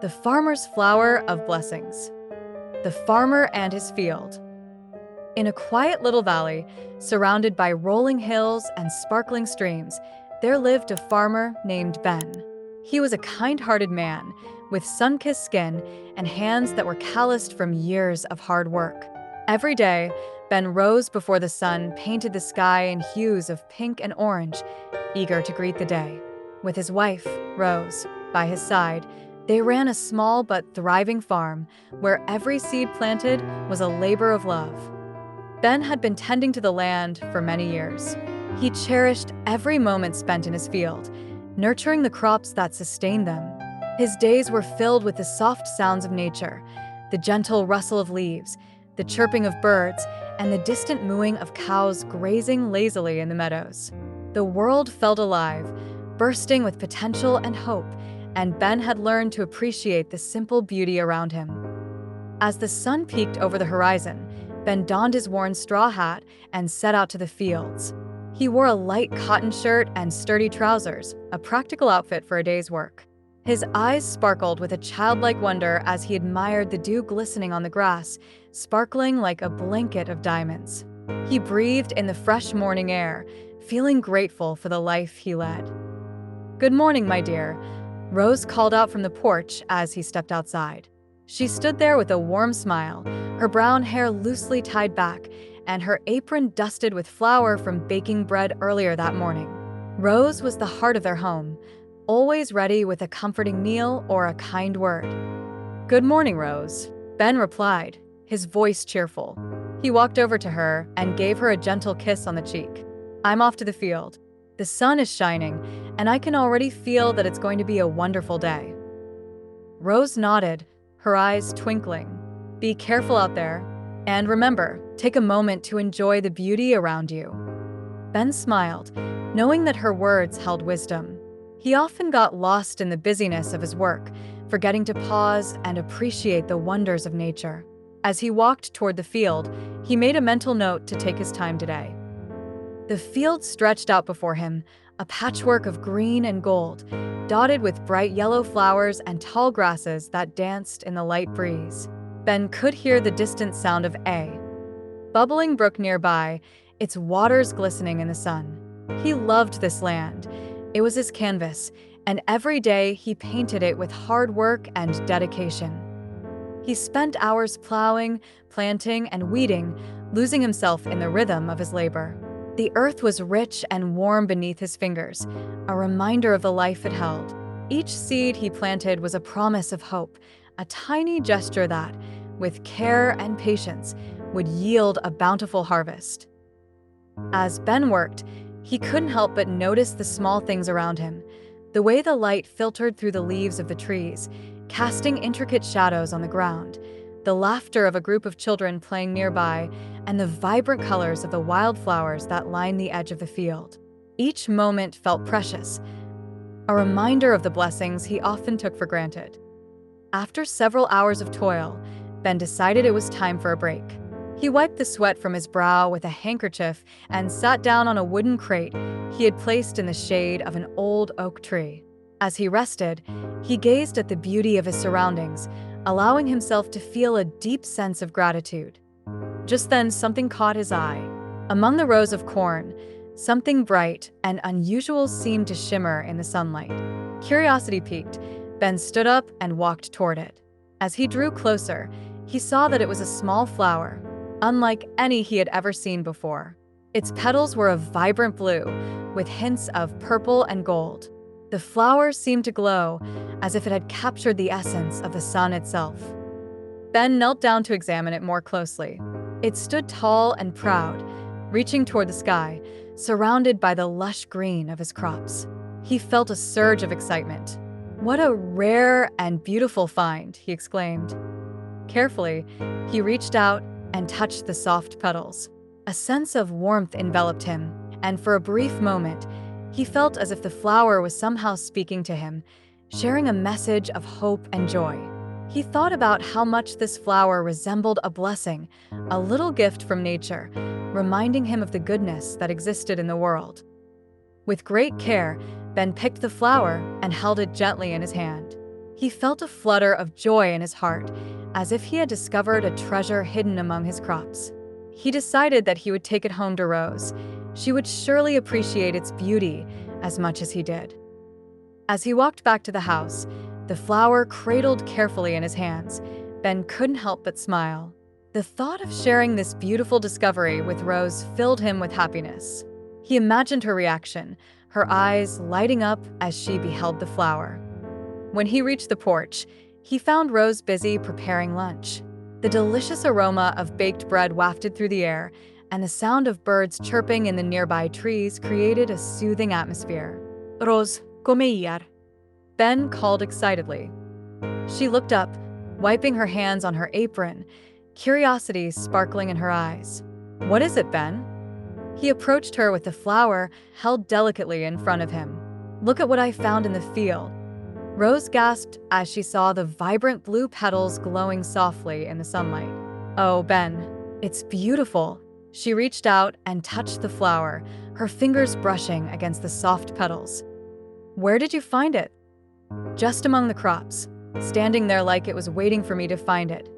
The farmer's flower of blessings. The farmer and his field. In a quiet little valley, surrounded by rolling hills and sparkling streams, there lived a farmer named Ben. He was a kind-hearted man, with sun-kissed skin and hands that were calloused from years of hard work. Every day, Ben rose before the sun painted the sky in hues of pink and orange, eager to greet the day. With his wife, Rose, by his side, they ran a small but thriving farm where every seed planted was a labor of love. Ben had been tending to the land for many years. He cherished every moment spent in his field, nurturing the crops that sustained them. His days were filled with the soft sounds of nature, the gentle rustle of leaves, the chirping of birds, and the distant mooing of cows grazing lazily in the meadows. The world felt alive, bursting with potential and hope, and Ben had learned to appreciate the simple beauty around him. As the sun peeked over the horizon, Ben donned his worn straw hat and set out to the fields. He wore a light cotton shirt and sturdy trousers, a practical outfit for a day's work. His eyes sparkled with a childlike wonder as he admired the dew glistening on the grass, sparkling like a blanket of diamonds. He breathed in the fresh morning air, feeling grateful for the life he led. "Good morning, my dear," Rose called out from the porch as he stepped outside. She stood there with a warm smile, her brown hair loosely tied back, and her apron dusted with flour from baking bread earlier that morning. Rose was the heart of their home, always ready with a comforting meal or a kind word. "Good morning, Rose," Ben replied, his voice cheerful. He walked over to her and gave her a gentle kiss on the cheek. "I'm off to the field. The sun is shining, and I can already feel that it's going to be a wonderful day." Rose nodded, her eyes twinkling. "Be careful out there, and remember, take a moment to enjoy the beauty around you." Ben smiled, knowing that her words held wisdom. He often got lost in the busyness of his work, forgetting to pause and appreciate the wonders of nature. As he walked toward the field, he made a mental note to take his time today. The field stretched out before him, a patchwork of green and gold, dotted with bright yellow flowers and tall grasses that danced in the light breeze. Ben could hear the distant sound of a bubbling brook nearby, its waters glistening in the sun. He loved this land. It was his canvas, and every day he painted it with hard work and dedication. He spent hours plowing, planting, and weeding, losing himself in the rhythm of his labor. The earth was rich and warm beneath his fingers, a reminder of the life it held. Each seed he planted was a promise of hope, a tiny gesture that, with care and patience, would yield a bountiful harvest. As Ben worked, he couldn't help but notice the small things around him, the way the light filtered through the leaves of the trees, casting intricate shadows on the ground, the laughter of a group of children playing nearby, and the vibrant colors of the wildflowers that lined the edge of the field. Each moment felt precious, a reminder of the blessings he often took for granted. After several hours of toil, Ben decided it was time for a break. He wiped the sweat from his brow with a handkerchief and sat down on a wooden crate he had placed in the shade of an old oak tree. As he rested, he gazed at the beauty of his surroundings, allowing himself to feel a deep sense of gratitude. Just then, something caught his eye. Among the rows of corn, something bright and unusual seemed to shimmer in the sunlight. Curiosity piqued, Ben stood up and walked toward it. As he drew closer, he saw that it was a small flower, unlike any he had ever seen before. Its petals were of vibrant blue, with hints of purple and gold. The flower seemed to glow, as if it had captured the essence of the sun itself. Ben knelt down to examine it more closely. It stood tall and proud, reaching toward the sky, surrounded by the lush green of his crops. He felt a surge of excitement. "What a rare and beautiful find," he exclaimed. Carefully, he reached out and touched the soft petals. A sense of warmth enveloped him, and for a brief moment, he felt as if the flower was somehow speaking to him, sharing a message of hope and joy. He thought about how much this flower resembled a blessing, a little gift from nature, reminding him of the goodness that existed in the world. With great care, Ben picked the flower and held it gently in his hand. He felt a flutter of joy in his heart, as if he had discovered a treasure hidden among his crops. He decided that he would take it home to Rose. She would surely appreciate its beauty as much as he did. As he walked back to the house, the flower cradled carefully in his hands, Ben couldn't help but smile. The thought of sharing this beautiful discovery with Rose filled him with happiness. He imagined her reaction, her eyes lighting up as she beheld the flower. When he reached the porch, he found Rose busy preparing lunch. The delicious aroma of baked bread wafted through the air, and the sound of birds chirping in the nearby trees created a soothing atmosphere. Rose, come here, Ben called excitedly. She looked up, wiping her hands on her apron, curiosity sparkling in her eyes. What is it, Ben? He approached her with the flower held delicately in front of him. Look at what I found in the field. Rose gasped as she saw the vibrant blue petals glowing softly in the sunlight. Oh, Ben, it's beautiful. She reached out and touched the flower, her fingers brushing against the soft petals. Where did you find it? Just among the crops, standing there like it was waiting for me to find it,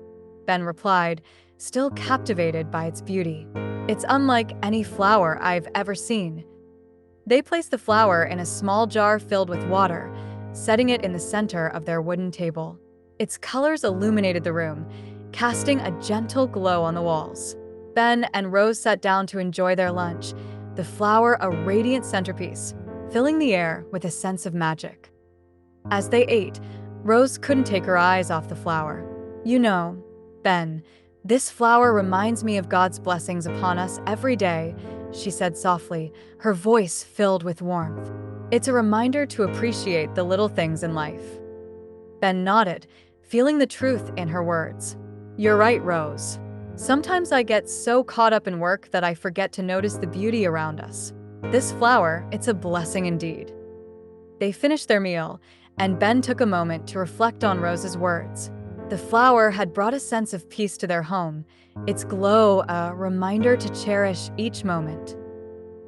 Ben replied, still captivated by its beauty. It's unlike any flower I've ever seen. They placed the flower in a small jar filled with water, setting it in the center of their wooden table. Its colors illuminated the room, casting a gentle glow on the walls. Ben and Rose sat down to enjoy their lunch, the flower a radiant centerpiece, filling the air with a sense of magic. As they ate, Rose couldn't take her eyes off the flower. You know, Ben, this flower reminds me of God's blessings upon us every day, she said softly, her voice filled with warmth. It's a reminder to appreciate the little things in life. Ben nodded, feeling the truth in her words. You're right, Rose. Sometimes I get so caught up in work that I forget to notice the beauty around us. This flower, it's a blessing indeed. They finished their meal, and Ben took a moment to reflect on Rose's words. The flower had brought a sense of peace to their home, its glow a reminder to cherish each moment.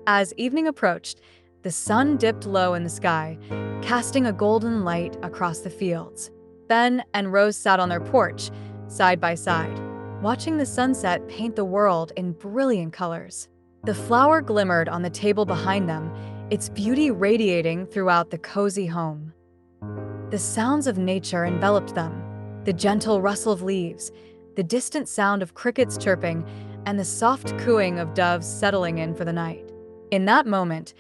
As evening approached, the sun dipped low in the sky, casting a golden light across the fields. Ben and Rose sat on their porch, side by side, watching the sunset paint the world in brilliant colors. The flower glimmered on the table behind them, its beauty radiating throughout the cozy home. The sounds of nature enveloped them, the gentle rustle of leaves, the distant sound of crickets chirping, and the soft cooing of doves settling in for the night. In that moment,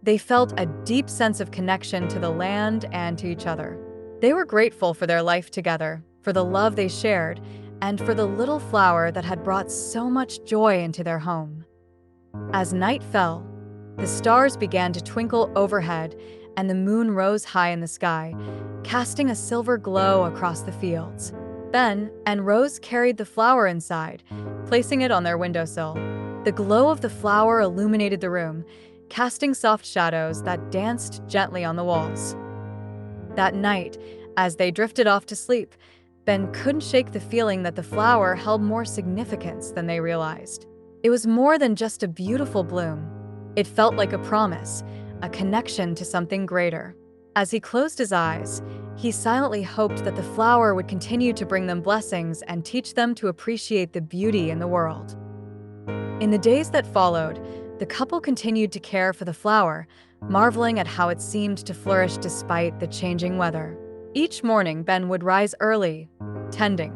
they felt a deep sense of connection to the land and to each other. They were grateful for their life together, for the love they shared, and for the little flower that had brought so much joy into their home. As night fell, the stars began to twinkle overhead, and the moon rose high in the sky, casting a silver glow across the fields. Ben and Rose carried the flower inside, placing it on their windowsill. The glow of the flower illuminated the room, casting soft shadows that danced gently on the walls. That night, as they drifted off to sleep, Ben couldn't shake the feeling that the flower held more significance than they realized. It was more than just a beautiful bloom. It felt like a promise, a connection to something greater. As he closed his eyes, he silently hoped that the flower would continue to bring them blessings and teach them to appreciate the beauty in the world. In the days that followed, the couple continued to care for the flower, marveling at how it seemed to flourish despite the changing weather. Each morning, Ben would rise early, tending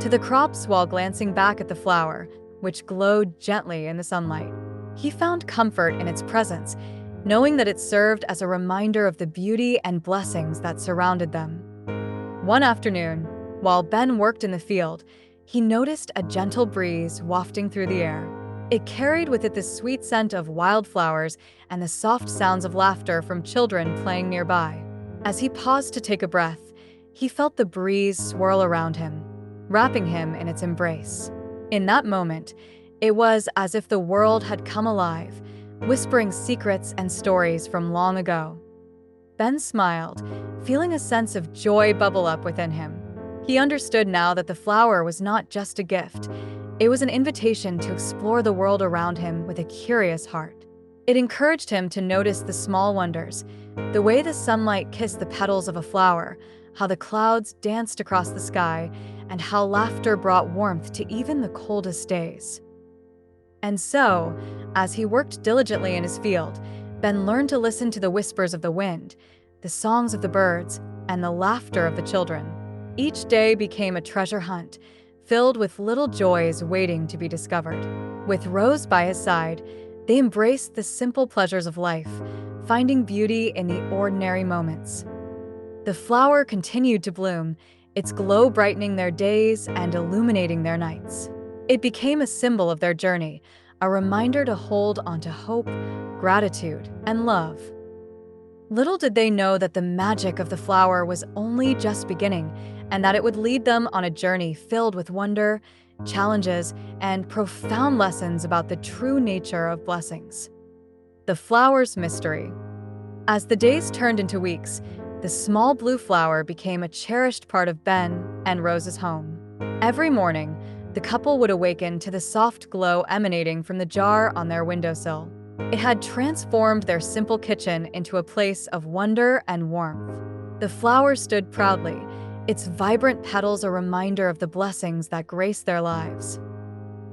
to the crops while glancing back at the flower, which glowed gently in the sunlight. He found comfort in its presence, knowing that it served as a reminder of the beauty and blessings that surrounded them. One afternoon, while Ben worked in the field, he noticed a gentle breeze wafting through the air. It carried with it the sweet scent of wildflowers and the soft sounds of laughter from children playing nearby. As he paused to take a breath, he felt the breeze swirl around him, wrapping him in its embrace. In that moment, it was as if the world had come alive, whispering secrets and stories from long ago. Ben smiled, feeling a sense of joy bubble up within him. He understood now that the flower was not just a gift. It was an invitation to explore the world around him with a curious heart. It encouraged him to notice the small wonders, the way the sunlight kissed the petals of a flower, how the clouds danced across the sky, and how laughter brought warmth to even the coldest days. And so, as he worked diligently in his field, Ben learned to listen to the whispers of the wind, the songs of the birds, and the laughter of the children. Each day became a treasure hunt, filled with little joys waiting to be discovered. With Rose by his side, they embraced the simple pleasures of life, finding beauty in the ordinary moments. The flower continued to bloom, its glow brightening their days and illuminating their nights. It became a symbol of their journey, a reminder to hold onto hope, gratitude, and love. Little did they know that the magic of the flower was only just beginning, and that it would lead them on a journey filled with wonder, challenges, and profound lessons about the true nature of blessings. The flower's mystery. As the days turned into weeks, the small blue flower became a cherished part of Ben and Rose's home. Every morning, the couple would awaken to the soft glow emanating from the jar on their windowsill. It had transformed their simple kitchen into a place of wonder and warmth. The flower stood proudly, its vibrant petals a reminder of the blessings that grace their lives.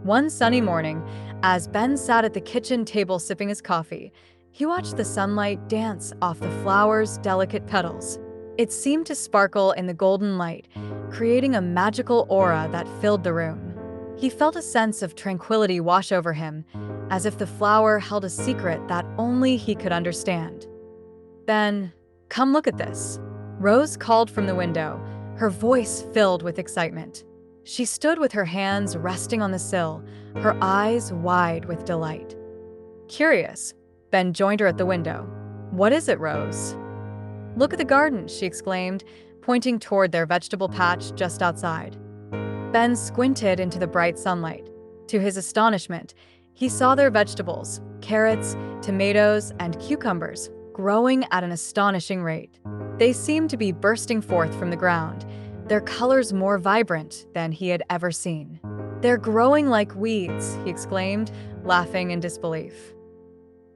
One sunny morning, as Ben sat at the kitchen table sipping his coffee, he watched the sunlight dance off the flower's delicate petals. It seemed to sparkle in the golden light, creating a magical aura that filled the room. He felt a sense of tranquility wash over him, as if the flower held a secret that only he could understand. "Ben, come look at this," Rose called from the window, her voice filled with excitement. She stood with her hands resting on the sill, her eyes wide with delight. Curious, Ben joined her at the window. "What is it, Rose?" "Look at the garden," she exclaimed, pointing toward their vegetable patch just outside. Ben squinted into the bright sunlight. To his astonishment, he saw their vegetables, carrots, tomatoes, and cucumbers, growing at an astonishing rate. They seemed to be bursting forth from the ground, their colors more vibrant than he had ever seen. "They're growing like weeds," he exclaimed, laughing in disbelief.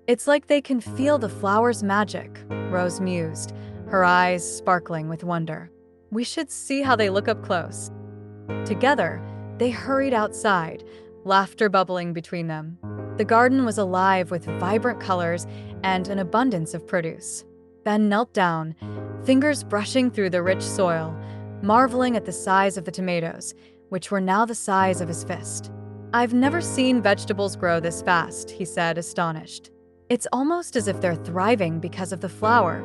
"It's like they can feel the flower's magic," Rose mused, her eyes sparkling with wonder. "We should see how they look up close." Together, they hurried outside, laughter bubbling between them. The garden was alive with vibrant colors and an abundance of produce. Ben knelt down, fingers brushing through the rich soil, marveling at the size of the tomatoes, which were now the size of his fist. "I've never seen vegetables grow this fast," he said, astonished. "It's almost as if they're thriving because of the flower."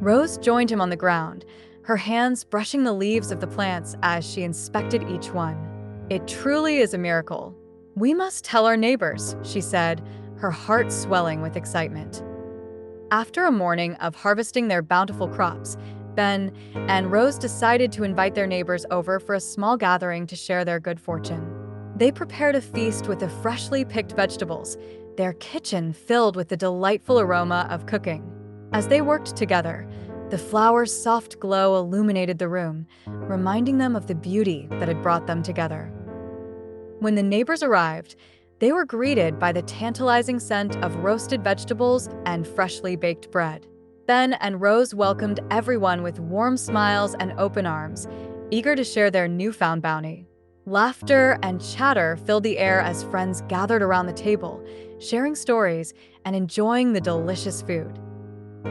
Rose joined him on the ground, her hands brushing the leaves of the plants as she inspected each one. "It truly is a miracle. We must tell our neighbors," she said, her heart swelling with excitement. After a morning of harvesting their bountiful crops, Ben and Rose decided to invite their neighbors over for a small gathering to share their good fortune. They prepared a feast with the freshly picked vegetables, their kitchen filled with the delightful aroma of cooking. As they worked together, the flower's soft glow illuminated the room, reminding them of the beauty that had brought them together. When the neighbors arrived, they were greeted by the tantalizing scent of roasted vegetables and freshly baked bread. Ben and Rose welcomed everyone with warm smiles and open arms, eager to share their newfound bounty. Laughter and chatter filled the air as friends gathered around the table, sharing stories and enjoying the delicious food.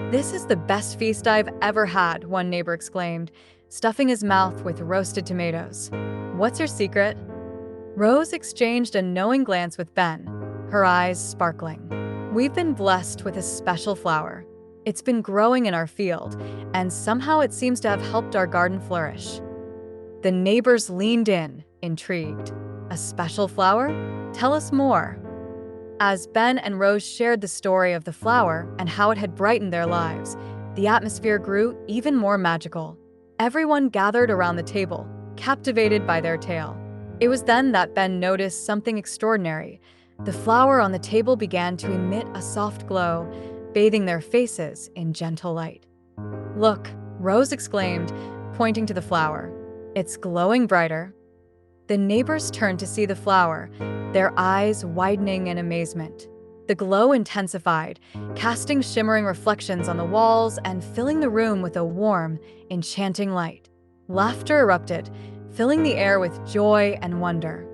"This is the best feast I've ever had," one neighbor exclaimed, stuffing his mouth with roasted tomatoes. "What's your secret?" Rose exchanged a knowing glance with Ben, her eyes sparkling. "We've been blessed with a special flower. It's been growing in our field, and somehow it seems to have helped our garden flourish." The neighbors leaned in, intrigued. "A special flower? Tell us more." As Ben and Rose shared the story of the flower and how it had brightened their lives, the atmosphere grew even more magical. Everyone gathered around the table, captivated by their tale. It was then that Ben noticed something extraordinary. The flower on the table began to emit a soft glow, bathing their faces in gentle light. "Look," Rose exclaimed, pointing to the flower. "It's glowing brighter." The neighbors turned to see the flower, their eyes widening in amazement. The glow intensified, casting shimmering reflections on the walls and filling the room with a warm, enchanting light. Laughter erupted, filling the air with joy and wonder.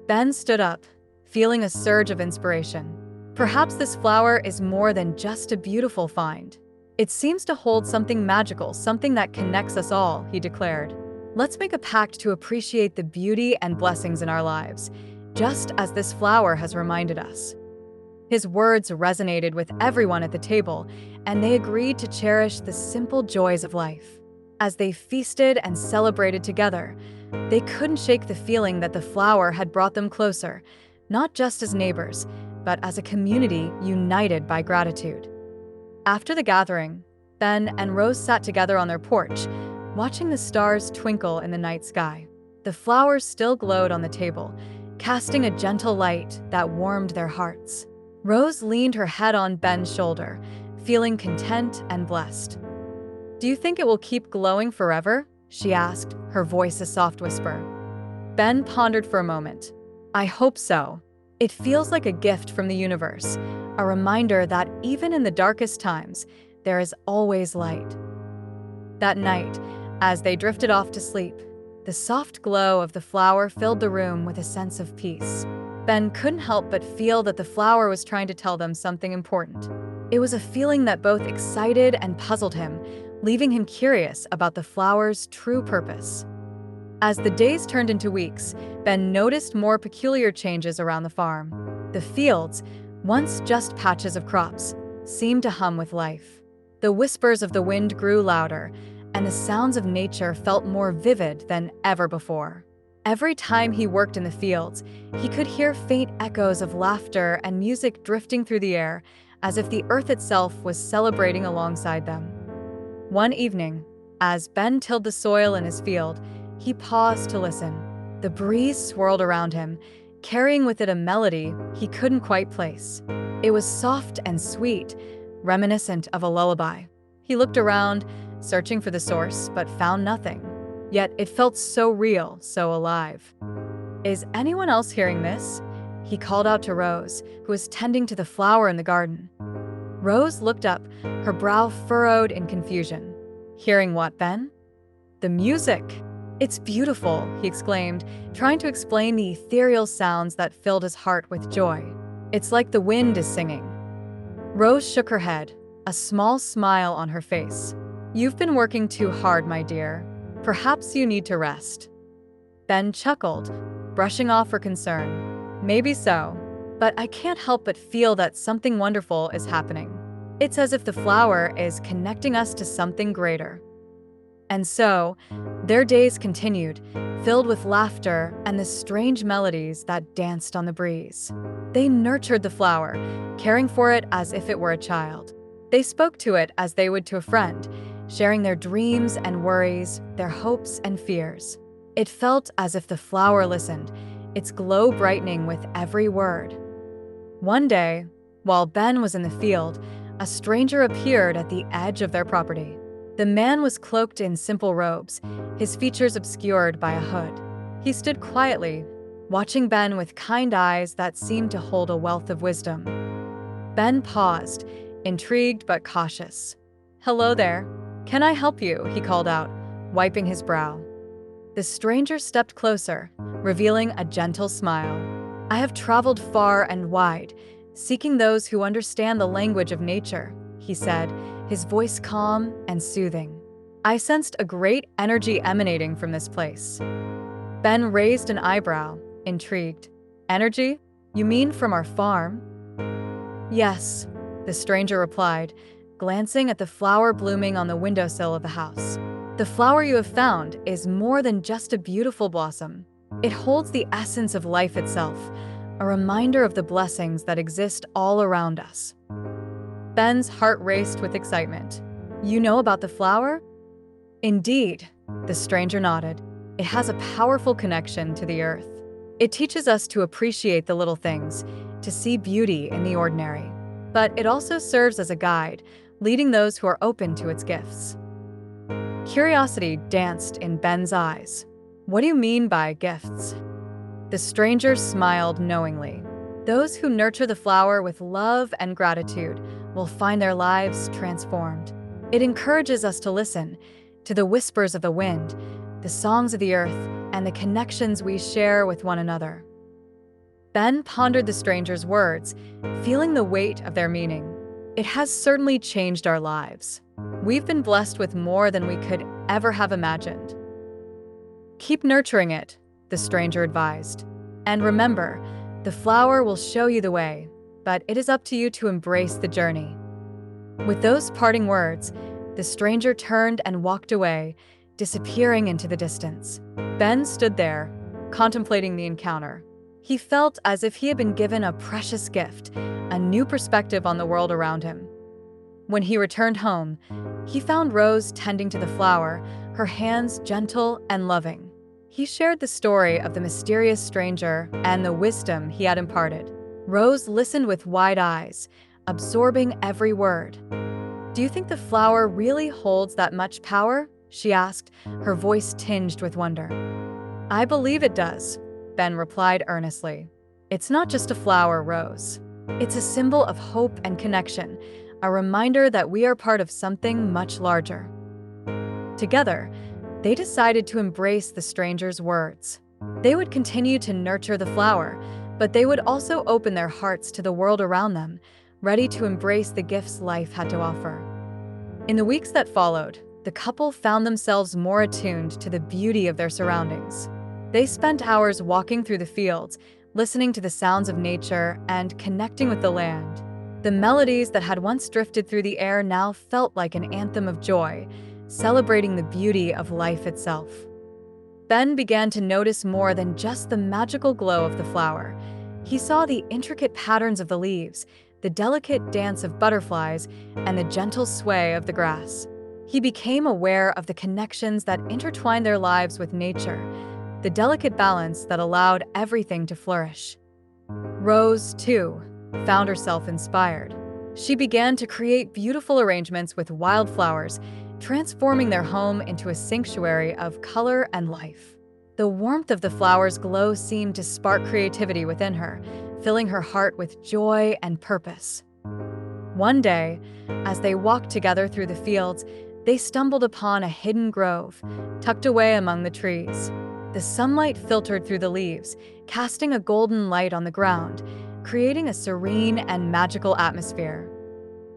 Ben stood up, feeling a surge of inspiration. Perhaps this flower is more than just a beautiful find. It seems to hold something magical, something that connects us all, he declared. Let's make a pact to appreciate the beauty and blessings in our lives, just as this flower has reminded us. His words resonated with everyone at the table, and they agreed to cherish the simple joys of life. As they feasted and celebrated together, they couldn't shake the feeling that the flower had brought them closer, not just as neighbors, but as a community united by gratitude. After the gathering, Ben and Rose sat together on their porch, watching the stars twinkle in the night sky. The flowers still glowed on the table, casting a gentle light that warmed their hearts. Rose leaned her head on Ben's shoulder, feeling content and blessed. "Do you think it will keep glowing forever?" she asked, her voice a soft whisper. Ben pondered for a moment. "I hope so. It feels like a gift from the universe, a reminder that even in the darkest times, there is always light." That night, as they drifted off to sleep, the soft glow of the flower filled the room with a sense of peace. Ben couldn't help but feel that the flower was trying to tell them something important. It was a feeling that both excited and puzzled him, leaving him curious about the flower's true purpose. As the days turned into weeks, Ben noticed more peculiar changes around the farm. The fields, once just patches of crops, seemed to hum with life. The whispers of the wind grew louder, and the sounds of nature felt more vivid than ever before. Every time he worked in the fields, he could hear faint echoes of laughter and music drifting through the air, as if the earth itself was celebrating alongside them. One evening, as Ben tilled the soil in his field, he paused to listen. The breeze swirled around him, carrying with it a melody he couldn't quite place. It was soft and sweet, reminiscent of a lullaby. He looked around, searching for the source, but found nothing. Yet it felt so real, so alive. "Is anyone else hearing this?" he called out to Rose, who was tending to the flower in the garden. Rose looked up, her brow furrowed in confusion. "Hearing what, Ben?" "The music. It's beautiful," he exclaimed, trying to explain the ethereal sounds that filled his heart with joy. "It's like the wind is singing." Rose shook her head, a small smile on her face. "You've been working too hard, my dear. Perhaps you need to rest." Ben chuckled, brushing off her concern. "Maybe so, but I can't help but feel that something wonderful is happening. It's as if the flower is connecting us to something greater." And so, their days continued, filled with laughter and the strange melodies that danced on the breeze. They nurtured the flower, caring for it as if it were a child. They spoke to it as they would to a friend, sharing their dreams and worries, their hopes and fears. It felt as if the flower listened, its glow brightening with every word. One day, while Ben was in the field, a stranger appeared at the edge of their property. The man was cloaked in simple robes, his features obscured by a hood. He stood quietly, watching Ben with kind eyes that seemed to hold a wealth of wisdom. Ben paused, intrigued but cautious. "Hello there. Can I help you?" he called out, wiping his brow. The stranger stepped closer, revealing a gentle smile. "I have traveled far and wide, seeking those who understand the language of nature," he said, his voice calm and soothing. "I sensed a great energy emanating from this place." Ben raised an eyebrow, intrigued. "Energy? You mean from our farm?" "Yes," the stranger replied, glancing at the flower blooming on the windowsill of the house. "The flower you have found is more than just a beautiful blossom. It holds the essence of life itself, a reminder of the blessings that exist all around us." Ben's heart raced with excitement. "You know about the flower?" "Indeed," the stranger nodded. "It has a powerful connection to the earth. It teaches us to appreciate the little things, to see beauty in the ordinary. But it also serves as a guide, leading those who are open to its gifts." Curiosity danced in Ben's eyes. "What do you mean by gifts?" The stranger smiled knowingly. Those who nurture the flower with love and gratitude will find their lives transformed. It encourages us to listen to the whispers of the wind, the songs of the earth, and the connections we share with one another. Ben pondered the stranger's words, feeling the weight of their meaning. It has certainly changed our lives. We've been blessed with more than we could ever have imagined. Keep nurturing it, the stranger advised. And remember, the flower will show you the way, but it is up to you to embrace the journey. With those parting words, the stranger turned and walked away, disappearing into the distance. Ben stood there, contemplating the encounter. He felt as if he had been given a precious gift, a new perspective on the world around him. When he returned home, he found Rose tending to the flower, her hands gentle and loving. He shared the story of the mysterious stranger and the wisdom he had imparted. Rose listened with wide eyes, absorbing every word. "Do you think the flower really holds that much power?" she asked, her voice tinged with wonder. "I believe it does," Ben replied earnestly. "It's not just a flower, Rose. It's a symbol of hope and connection, a reminder that we are part of something much larger." Together, they decided to embrace the stranger's words. They would continue to nurture the flower, but they would also open their hearts to the world around them, ready to embrace the gifts life had to offer. In the weeks that followed, the couple found themselves more attuned to the beauty of their surroundings. They spent hours walking through the fields, listening to the sounds of nature and connecting with the land. The melodies that had once drifted through the air now felt like an anthem of joy, celebrating the beauty of life itself. Ben began to notice more than just the magical glow of the flower. He saw the intricate patterns of the leaves, the delicate dance of butterflies, and the gentle sway of the grass. He became aware of the connections that intertwined their lives with nature, the delicate balance that allowed everything to flourish. Rose, too, found herself inspired. She began to create beautiful arrangements with wildflowers, transforming their home into a sanctuary of color and life. The warmth of the flower's glow seemed to spark creativity within her, filling her heart with joy and purpose. One day, as they walked together through the fields, they stumbled upon a hidden grove, tucked away among the trees. The sunlight filtered through the leaves, casting a golden light on the ground, creating a serene and magical atmosphere.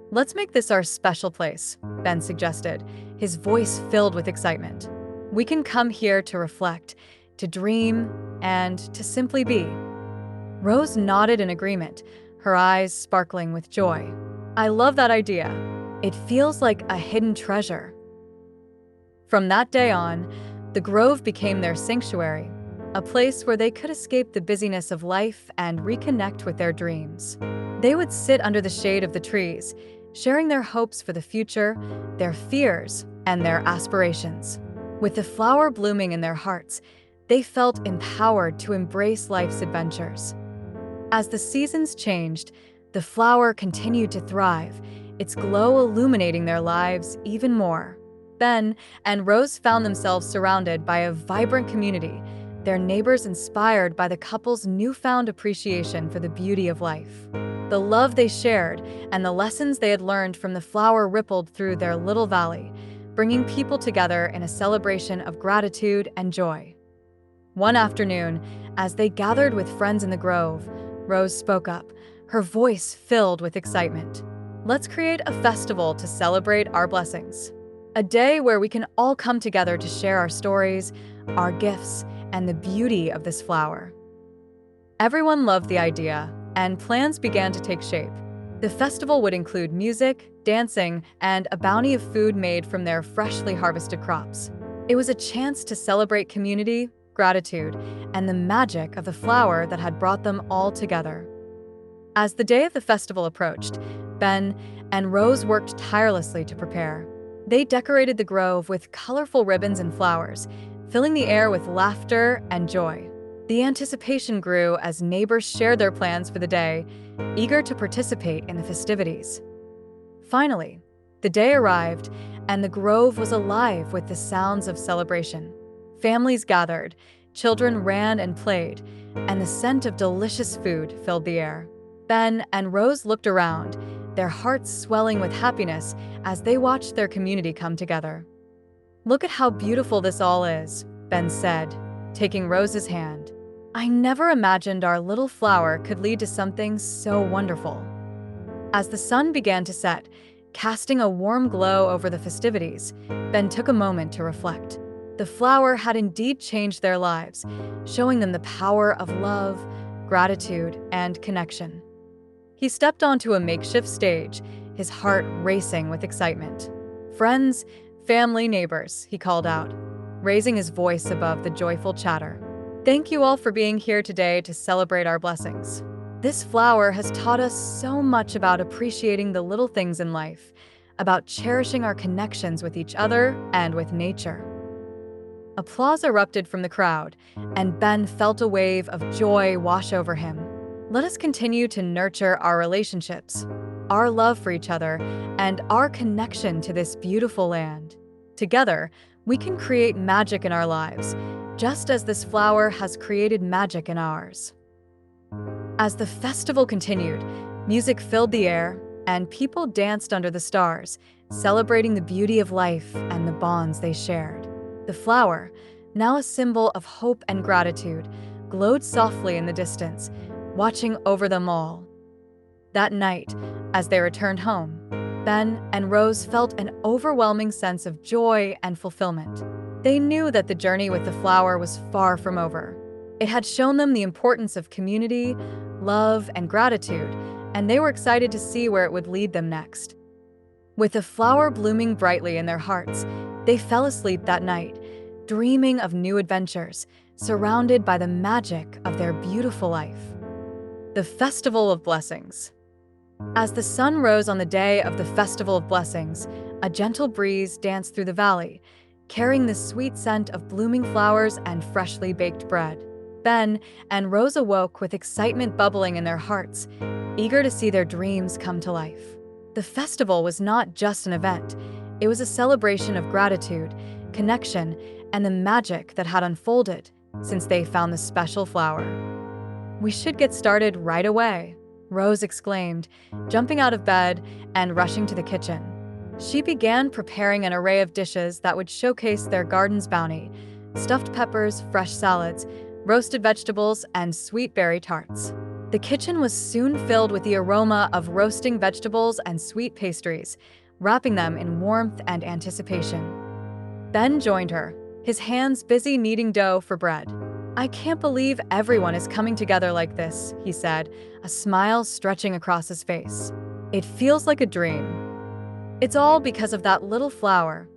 "Let's make this our special place," Ben suggested, his voice filled with excitement. "We can come here to reflect, to dream, and to simply be." Rose nodded in agreement, her eyes sparkling with joy. "I love that idea. It feels like a hidden treasure." From that day on, the grove became their sanctuary, a place where they could escape the busyness of life and reconnect with their dreams. They would sit under the shade of the trees, sharing their hopes for the future, their fears, and their aspirations. With the flower blooming in their hearts, they felt empowered to embrace life's adventures. As the seasons changed, the flower continued to thrive, its glow illuminating their lives even more. Ben and Rose found themselves surrounded by a vibrant community, their neighbors inspired by the couple's newfound appreciation for the beauty of life. The love they shared and the lessons they had learned from the flower rippled through their little valley, bringing people together in a celebration of gratitude and joy. One afternoon, as they gathered with friends in the grove, Rose spoke up, her voice filled with excitement. "Let's create a festival to celebrate our blessings. A day where we can all come together to share our stories, our gifts, and the beauty of this flower." Everyone loved the idea, and plans began to take shape. The festival would include music, dancing, and a bounty of food made from their freshly harvested crops. It was a chance to celebrate community, gratitude, and the magic of the flower that had brought them all together. As the day of the festival approached, Ben and Rose worked tirelessly to prepare. They decorated the grove with colorful ribbons and flowers, filling the air with laughter and joy. The anticipation grew as neighbors shared their plans for the day, eager to participate in the festivities. Finally, the day arrived, and the grove was alive with the sounds of celebration. Families gathered, Children ran and played, and the scent of delicious food filled the air. Ben and Rose looked around, their hearts swelling with happiness as they watched their community come together. "Look at how beautiful this all is," Ben said, taking Rose's hand. "I never imagined our little flower could lead to something so wonderful." As the sun began to set, casting a warm glow over the festivities, Ben took a moment to reflect. The flower had indeed changed their lives, showing them the power of love, gratitude, and connection. He stepped onto a makeshift stage, his heart racing with excitement. "Friends, family, neighbors," he called out, raising his voice above the joyful chatter. "Thank you all for being here today to celebrate our blessings. This flower has taught us so much about appreciating the little things in life, about cherishing our connections with each other and with nature." Applause erupted from the crowd, and Ben felt a wave of joy wash over him. Let us continue to nurture our relationships, our love for each other, and our connection to this beautiful land. Together, we can create magic in our lives, just as this flower has created magic in ours. As the festival continued, music filled the air, and people danced under the stars, celebrating the beauty of life and the bonds they shared. The flower, now a symbol of hope and gratitude, glowed softly in the distance, watching over them all. That night, as they returned home, Ben and Rose felt an overwhelming sense of joy and fulfillment. They knew that the journey with the flower was far from over. It had shown them the importance of community, love, and gratitude, and they were excited to see where it would lead them next. With the flower blooming brightly in their hearts, they fell asleep that night, dreaming of new adventures, surrounded by the magic of their beautiful life. The Festival of Blessings. As the sun rose on the day of the Festival of Blessings, a gentle breeze danced through the valley, carrying the sweet scent of blooming flowers and freshly baked bread. Ben and Rose awoke with excitement bubbling in their hearts, eager to see their dreams come to life. The festival was not just an event, it was a celebration of gratitude, connection, and the magic that had unfolded since they found the special flower. "We should get started right away," Rose exclaimed, jumping out of bed and rushing to the kitchen. She began preparing an array of dishes that would showcase their garden's bounty: stuffed peppers, fresh salads, roasted vegetables, and sweet berry tarts. The kitchen was soon filled with the aroma of roasting vegetables and sweet pastries, wrapping them in warmth and anticipation. Ben joined her, his hands busy kneading dough for bread. "I can't believe everyone is coming together like this," he said, a smile stretching across his face. "It feels like a dream." "It's all because of that little flower,"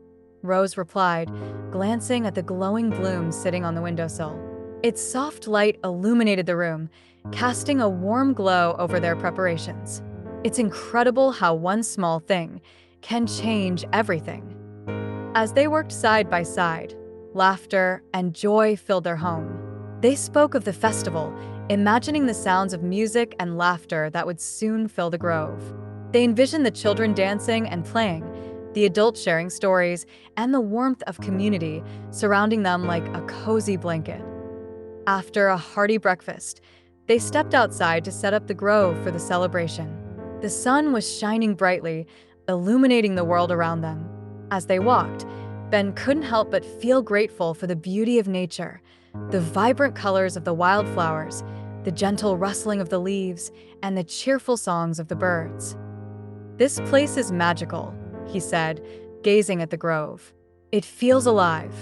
Rose replied, glancing at the glowing bloom sitting on the windowsill. Its soft light illuminated the room, casting a warm glow over their preparations. "It's incredible how one small thing can change everything." As they worked side by side, laughter and joy filled their home. They spoke of the festival, imagining the sounds of music and laughter that would soon fill the grove. They envisioned the children dancing and playing, the adults sharing stories, and the warmth of community surrounding them like a cozy blanket. After a hearty breakfast, they stepped outside to set up the grove for the celebration. The sun was shining brightly, illuminating the world around them. As they walked, Ben couldn't help but feel grateful for the beauty of nature, the vibrant colors of the wildflowers, the gentle rustling of the leaves, and the cheerful songs of the birds. "This place is magical," he said, gazing at the grove. "It feels alive."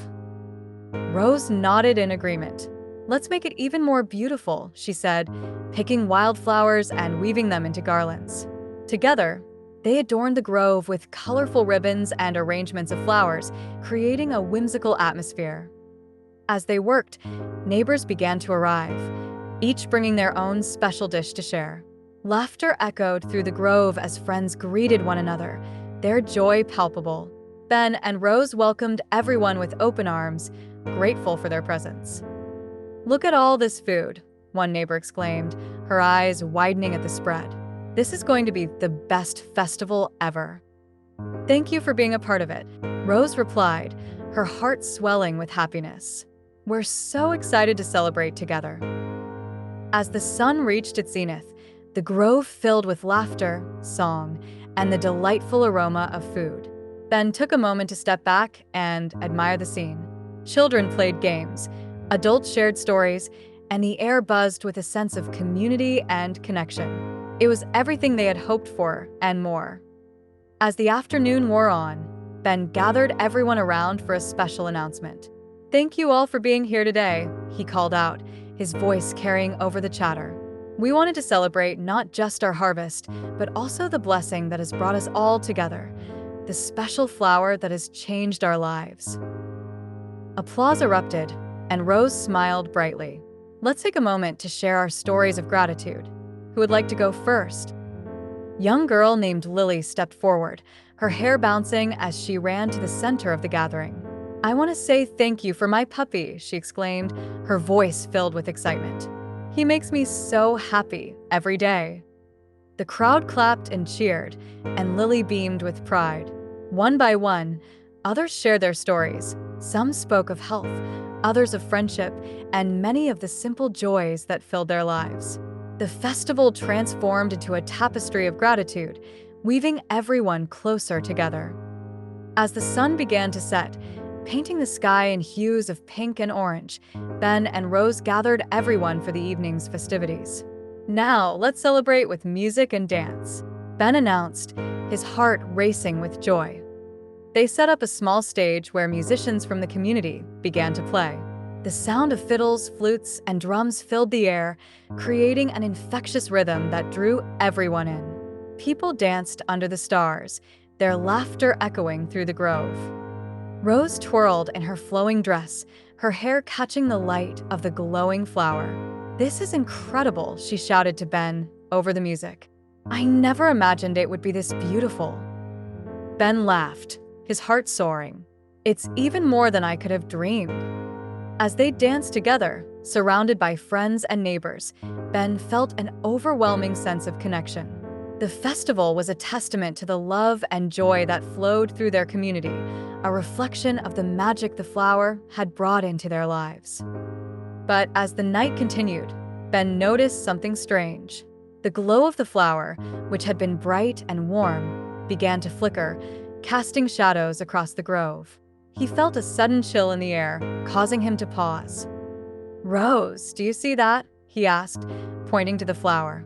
Rose nodded in agreement. "Let's make it even more beautiful," she said, picking wildflowers and weaving them into garlands. Together, they adorned the grove with colorful ribbons and arrangements of flowers, creating a whimsical atmosphere. As they worked, neighbors began to arrive, each bringing their own special dish to share. Laughter echoed through the grove as friends greeted one another, their joy palpable. Ben and Rose welcomed everyone with open arms, grateful for their presence. "Look at all this food," one neighbor exclaimed, her eyes widening at the spread. "This is going to be the best festival ever." "Thank you for being a part of it," Rose replied, her heart swelling with happiness. We're so excited to celebrate together. As the sun reached its zenith, the grove filled with laughter, song, and the delightful aroma of food. Ben took a moment to step back and admire the scene. Children played games, adults shared stories, and the air buzzed with a sense of community and connection. It was everything they had hoped for and more. As the afternoon wore on, Ben gathered everyone around for a special announcement. "Thank you all for being here today," he called out, his voice carrying over the chatter. "We wanted to celebrate not just our harvest, but also the blessing that has brought us all together, the special flower that has changed our lives." Applause erupted, and Rose smiled brightly. "Let's take a moment to share our stories of gratitude. Who would like to go first?" Young girl named Lily stepped forward, her hair bouncing as she ran to the center of the gathering. "I want to say thank you for my puppy," she exclaimed, her voice filled with excitement. "He makes me so happy every day." The crowd clapped and cheered, and Lily beamed with pride. One by one, others shared their stories. Some spoke of health, others of friendship, and many of the simple joys that filled their lives. The festival transformed into a tapestry of gratitude, weaving everyone closer together. As the sun began to set, painting the sky in hues of pink and orange, Ben and Rose gathered everyone for the evening's festivities. "Now, let's celebrate with music and dance," Ben announced, his heart racing with joy. They set up a small stage where musicians from the community began to play. The sound of fiddles, flutes, and drums filled the air, creating an infectious rhythm that drew everyone in. People danced under the stars, their laughter echoing through the grove. Rose twirled in her flowing dress, her hair catching the light of the glowing flower. "This is incredible," she shouted to Ben over the music. "I never imagined it would be this beautiful." Ben laughed, his heart soaring. "It's even more than I could have dreamed." As they danced together, surrounded by friends and neighbors, Ben felt an overwhelming sense of connection. The festival was a testament to the love and joy that flowed through their community, a reflection of the magic the flower had brought into their lives. But as the night continued, Ben noticed something strange. The glow of the flower, which had been bright and warm, began to flicker, casting shadows across the grove. He felt a sudden chill in the air, causing him to pause. "Rose, do you see that?" he asked, pointing to the flower.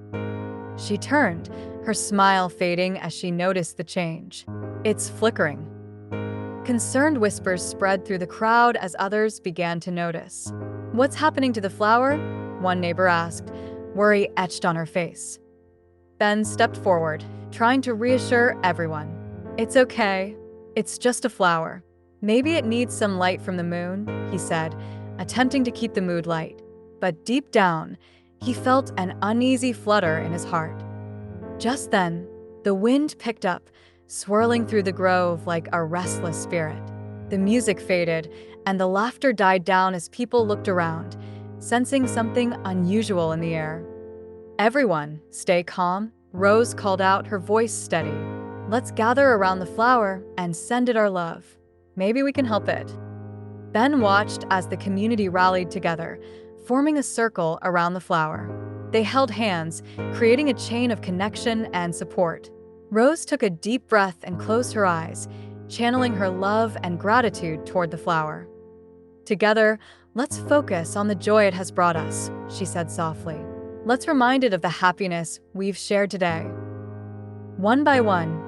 She turned, her smile fading as she noticed the change. "It's flickering." Concerned whispers spread through the crowd as others began to notice. "What's happening to the flower?" one neighbor asked, worry etched on her face. Ben stepped forward, trying to reassure everyone. "It's okay. It's just a flower. Maybe it needs some light from the moon," he said, attempting to keep the mood light. But deep down, he felt an uneasy flutter in his heart. Just then, the wind picked up, swirling through the grove like a restless spirit. The music faded, and the laughter died down as people looked around, sensing something unusual in the air. "Everyone, stay calm," Rose called out, her voice steady. "Let's gather around the flower and send it our love. Maybe we can help it." Ben watched as the community rallied together, forming a circle around the flower. They held hands, creating a chain of connection and support. Rose took a deep breath and closed her eyes, channeling her love and gratitude toward the flower. "Together, let's focus on the joy it has brought us," she said softly. "Let's remind it of the happiness we've shared today." One by one,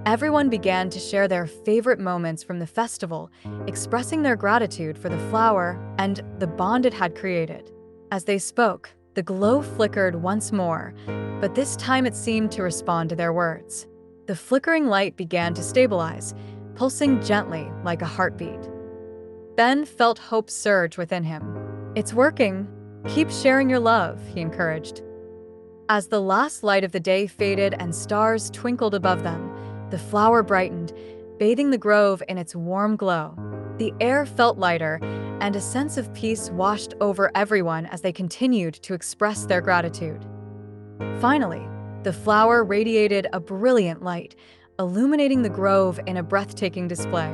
everyone began to share their favorite moments from the festival, expressing their gratitude for the flower and the bond it had created. As they spoke, the glow flickered once more, but this time it seemed to respond to their words. The flickering light began to stabilize, pulsing gently like a heartbeat. Ben felt hope surge within him. "It's working. Keep sharing your love," he encouraged. As the last light of the day faded and stars twinkled above them, the flower brightened, bathing the grove in its warm glow. The air felt lighter, and a sense of peace washed over everyone as they continued to express their gratitude. Finally, the flower radiated a brilliant light, illuminating the grove in a breathtaking display.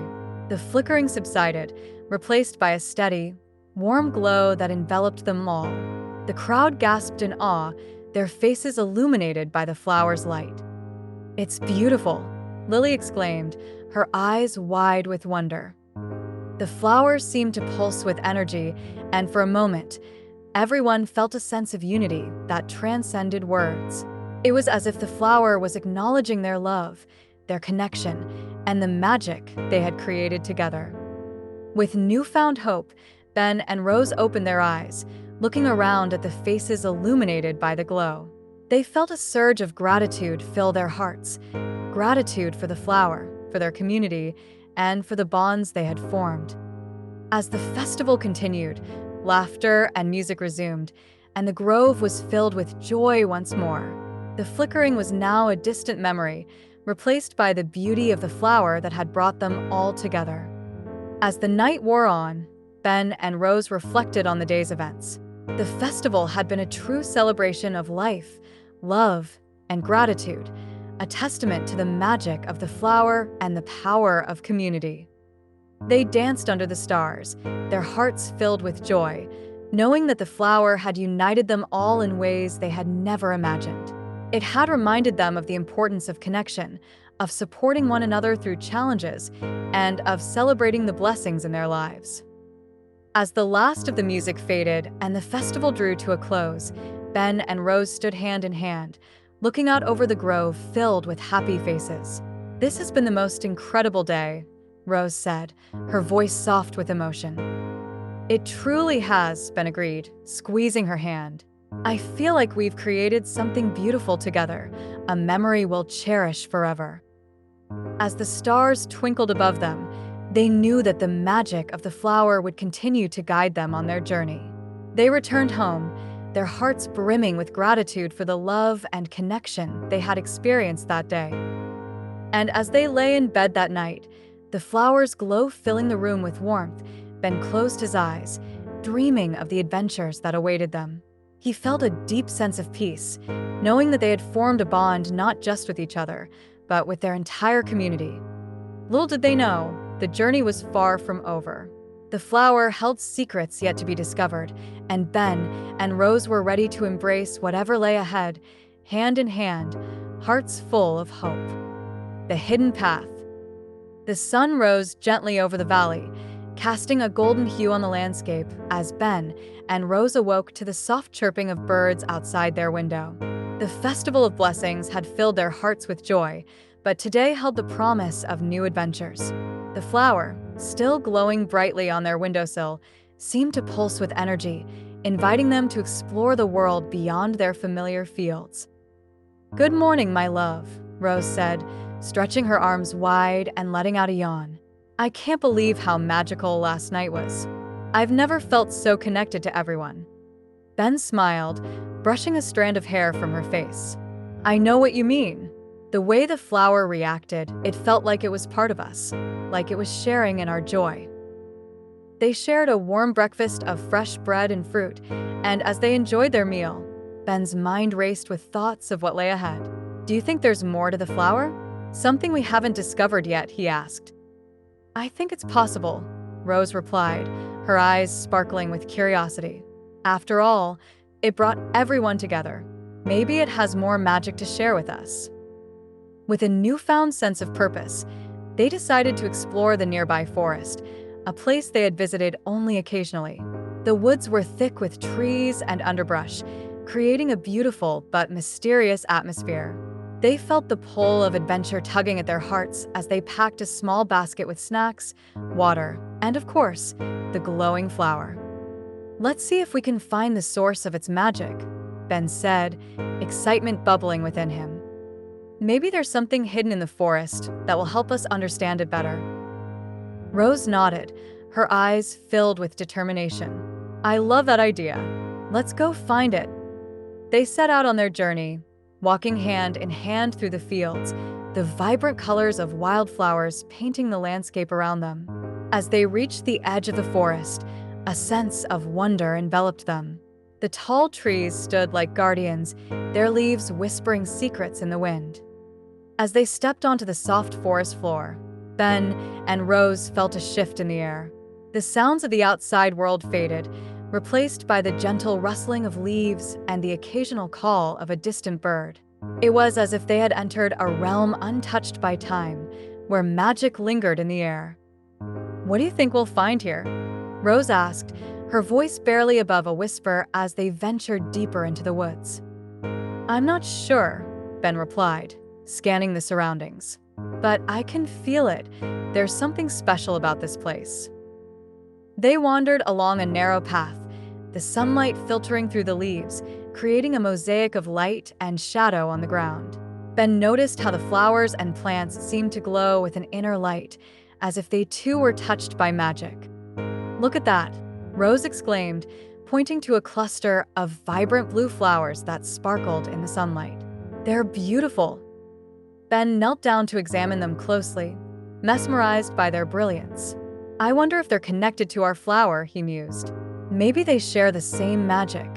The flickering subsided, replaced by a steady, warm glow that enveloped them all. The crowd gasped in awe, their faces illuminated by the flower's light. "It's beautiful," Lily exclaimed, her eyes wide with wonder. The flower seemed to pulse with energy, and for a moment, everyone felt a sense of unity that transcended words. It was as if the flower was acknowledging their love, their connection, and the magic they had created together. With newfound hope, Ben and Rose opened their eyes, looking around at the faces illuminated by the glow. They felt a surge of gratitude fill their hearts, gratitude for the flower, for their community, and for the bonds they had formed. As the festival continued, laughter and music resumed, and the grove was filled with joy once more. The flickering was now a distant memory, replaced by the beauty of the flower that had brought them all together. As the night wore on, Ben and Rose reflected on the day's events. The festival had been a true celebration of life, love, and gratitude, a testament to the magic of the flower and the power of community. They danced under the stars, their hearts filled with joy, knowing that the flower had united them all in ways they had never imagined. It had reminded them of the importance of connection, of supporting one another through challenges, and of celebrating the blessings in their lives. As the last of the music faded and the festival drew to a close, Ben and Rose stood hand in hand, looking out over the grove filled with happy faces. "This has been the most incredible day," Rose said, her voice soft with emotion. "It truly has," Ben agreed, squeezing her hand. "I feel like we've created something beautiful together, a memory we'll cherish forever." As the stars twinkled above them, they knew that the magic of the flower would continue to guide them on their journey. They returned home, their hearts brimming with gratitude for the love and connection they had experienced that day. And as they lay in bed that night, the flower's glow filling the room with warmth, Ben closed his eyes, dreaming of the adventures that awaited them. He felt a deep sense of peace, knowing that they had formed a bond not just with each other, but with their entire community. Little did they know, the journey was far from over. The flower held secrets yet to be discovered, and Ben and Rose were ready to embrace whatever lay ahead, hand in hand, hearts full of hope. The hidden path. The sun rose gently over the valley, casting a golden hue on the landscape as Ben and Rose awoke to the soft chirping of birds outside their window. The Festival of Blessings had filled their hearts with joy, but today held the promise of new adventures. The flower, still glowing brightly on their windowsill, seemed to pulse with energy, inviting them to explore the world beyond their familiar fields. "Good morning, my love," Rose said, stretching her arms wide and letting out a yawn. "I can't believe how magical last night was. I've never felt so connected to everyone." Ben smiled, brushing a strand of hair from her face. "I know what you mean. The way the flower reacted, it felt like it was part of us, like it was sharing in our joy." They shared a warm breakfast of fresh bread and fruit, and as they enjoyed their meal, Ben's mind raced with thoughts of what lay ahead. "Do you think there's more to the flower? Something we haven't discovered yet?" he asked. "I think it's possible," Rose replied, her eyes sparkling with curiosity. After all, it brought everyone together. Maybe it has more magic to share with us. With a newfound sense of purpose, they decided to explore the nearby forest, a place they had visited only occasionally. The woods were thick with trees and underbrush, creating a beautiful but mysterious atmosphere. They felt the pull of adventure tugging at their hearts as they packed a small basket with snacks, water, and of course, the glowing flower. "Let's see if we can find the source of its magic," Ben said, excitement bubbling within him. "Maybe there's something hidden in the forest that will help us understand it better." Rose nodded, her eyes filled with determination. "I love that idea. Let's go find it." They set out on their journey, walking hand in hand through the fields, the vibrant colors of wildflowers painting the landscape around them. As they reached the edge of the forest, a sense of wonder enveloped them. The tall trees stood like guardians, their leaves whispering secrets in the wind. As they stepped onto the soft forest floor, Ben and Rose felt a shift in the air. The sounds of the outside world faded, replaced by the gentle rustling of leaves and the occasional call of a distant bird. It was as if they had entered a realm untouched by time, where magic lingered in the air. "What do you think we'll find here?" Rose asked, her voice barely above a whisper as they ventured deeper into the woods. "I'm not sure," Ben replied, scanning the surroundings. "But I can feel it. There's something special about this place." They wandered along a narrow path, the sunlight filtering through the leaves, creating a mosaic of light and shadow on the ground. Ben noticed how the flowers and plants seemed to glow with an inner light, as if they too were touched by magic. "Look at that," Rose exclaimed, pointing to a cluster of vibrant blue flowers that sparkled in the sunlight. "They're beautiful." Ben knelt down to examine them closely, mesmerized by their brilliance. "I wonder if they're connected to our flower," he mused. "Maybe they share the same magic."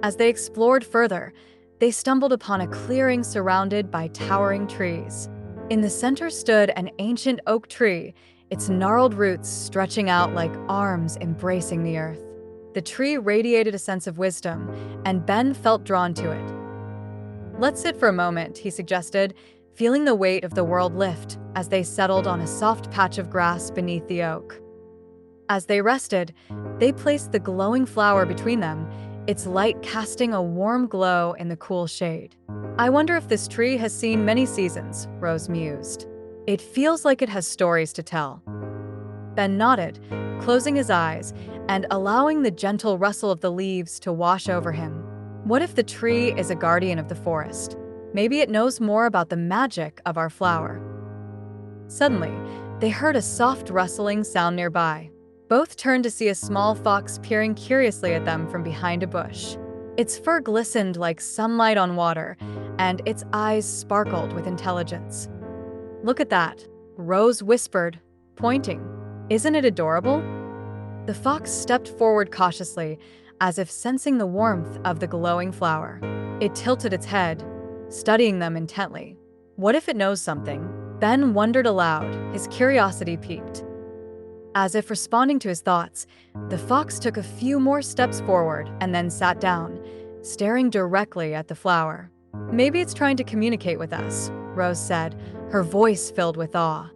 As they explored further, they stumbled upon a clearing surrounded by towering trees. In the center stood an ancient oak tree, its gnarled roots stretching out like arms embracing the earth. The tree radiated a sense of wisdom, and Ben felt drawn to it. "Let's sit for a moment," he suggested, feeling the weight of the world lift as they settled on a soft patch of grass beneath the oak. As they rested, they placed the glowing flower between them, its light casting a warm glow in the cool shade. "I wonder if this tree has seen many seasons," Rose mused. "It feels like it has stories to tell." Ben nodded, closing his eyes and allowing the gentle rustle of the leaves to wash over him. What if the tree is a guardian of the forest? Maybe it knows more about the magic of our flower. Suddenly, they heard a soft rustling sound nearby. Both turned to see a small fox peering curiously at them from behind a bush. Its fur glistened like sunlight on water, and its eyes sparkled with intelligence. "Look at that," Rose whispered, pointing. "Isn't it adorable?" The fox stepped forward cautiously, as if sensing the warmth of the glowing flower. It tilted its head, studying them intently. What if it knows something? Ben wondered aloud, his curiosity piqued. As if responding to his thoughts, the fox took a few more steps forward and then sat down, staring directly at the flower. "Maybe it's trying to communicate with us," Rose said, her voice filled with awe.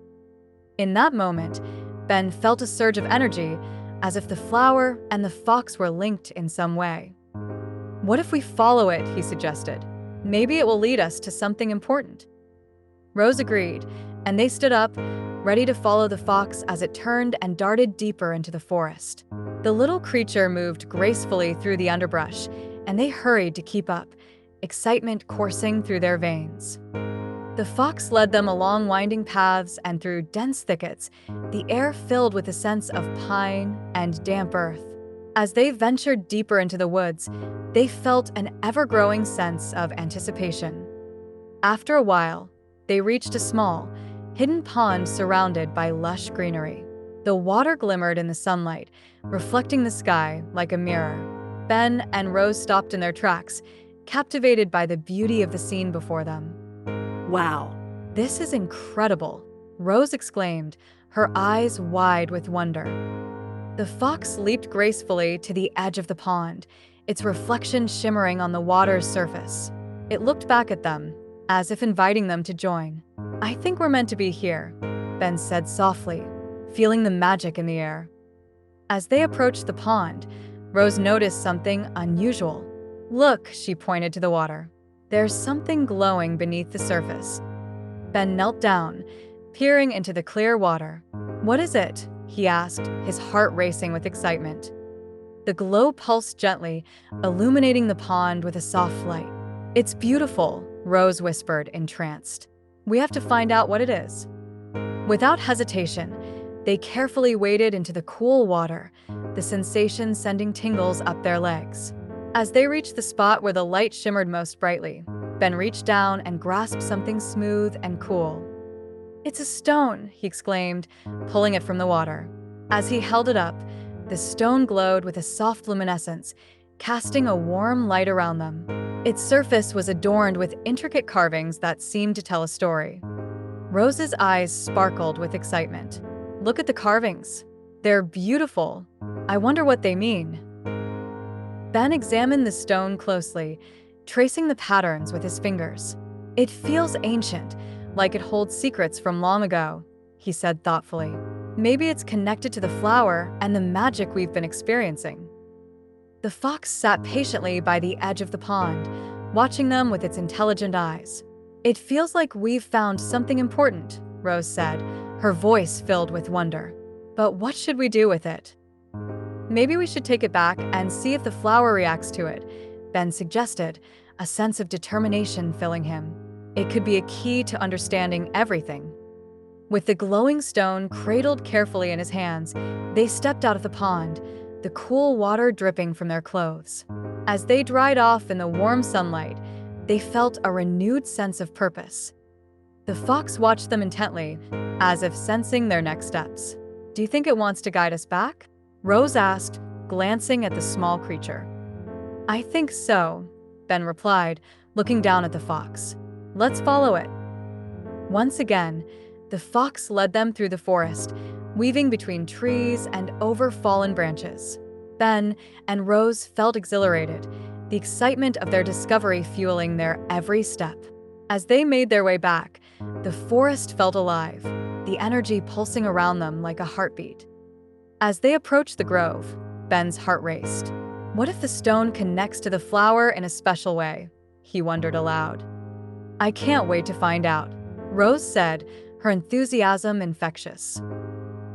In that moment, Ben felt a surge of energy, as if the flower and the fox were linked in some way. "What if we follow it?" he suggested. "Maybe it will lead us to something important." Rose agreed, and they stood up, ready to follow the fox as it turned and darted deeper into the forest. The little creature moved gracefully through the underbrush, and they hurried to keep up, excitement coursing through their veins. The fox led them along winding paths and through dense thickets, the air filled with a sense of pine and damp earth. As they ventured deeper into the woods, they felt an ever-growing sense of anticipation. After a while, they reached a small, hidden pond surrounded by lush greenery. The water glimmered in the sunlight, reflecting the sky like a mirror. Ben and Rose stopped in their tracks, captivated by the beauty of the scene before them. "Wow, this is incredible," Rose exclaimed, her eyes wide with wonder. The fox leaped gracefully to the edge of the pond, its reflection shimmering on the water's surface. It looked back at them, as if inviting them to join. "I think we're meant to be here," Ben said softly, feeling the magic in the air. As they approached the pond, Rose noticed something unusual. "Look," she pointed to the water. "There's something glowing beneath the surface." Ben knelt down, peering into the clear water. "What is it?" he asked, his heart racing with excitement. The glow pulsed gently, illuminating the pond with a soft light. "It's beautiful," Rose whispered, entranced. "We have to find out what it is." Without hesitation, they carefully waded into the cool water, the sensation sending tingles up their legs. As they reached the spot where the light shimmered most brightly, Ben reached down and grasped something smooth and cool. "It's a stone," he exclaimed, pulling it from the water. As he held it up, the stone glowed with a soft luminescence, casting a warm light around them. Its surface was adorned with intricate carvings that seemed to tell a story. Rose's eyes sparkled with excitement. "Look at the carvings," They're beautiful. I wonder what they mean. Ben examined the stone closely, tracing the patterns with his fingers. It feels ancient, like it holds secrets from long ago, he said thoughtfully. Maybe it's connected to the flower and the magic we've been experiencing. The fox sat patiently by the edge of the pond, watching them with its intelligent eyes. It feels like we've found something important, Rose said, her voice filled with wonder. But what should we do with it? Maybe we should take it back and see if the flower reacts to it, Ben suggested, a sense of determination filling him. It could be a key to understanding everything. With the glowing stone cradled carefully in his hands, they stepped out of the pond, the cool water dripping from their clothes. As they dried off in the warm sunlight, they felt a renewed sense of purpose. The fox watched them intently, as if sensing their next steps. Do you think it wants to guide us back? Rose asked, glancing at the small creature. I think so, Ben replied, looking down at the fox. Let's follow it. Once again, the fox led them through the forest, weaving between trees and over fallen branches. Ben and Rose felt exhilarated, the excitement of their discovery fueling their every step. As they made their way back, the forest felt alive, the energy pulsing around them like a heartbeat. As they approached the grove, Ben's heart raced. What if the stone connects to the flower in a special way? He wondered aloud. I can't wait to find out, Rose said, her enthusiasm infectious.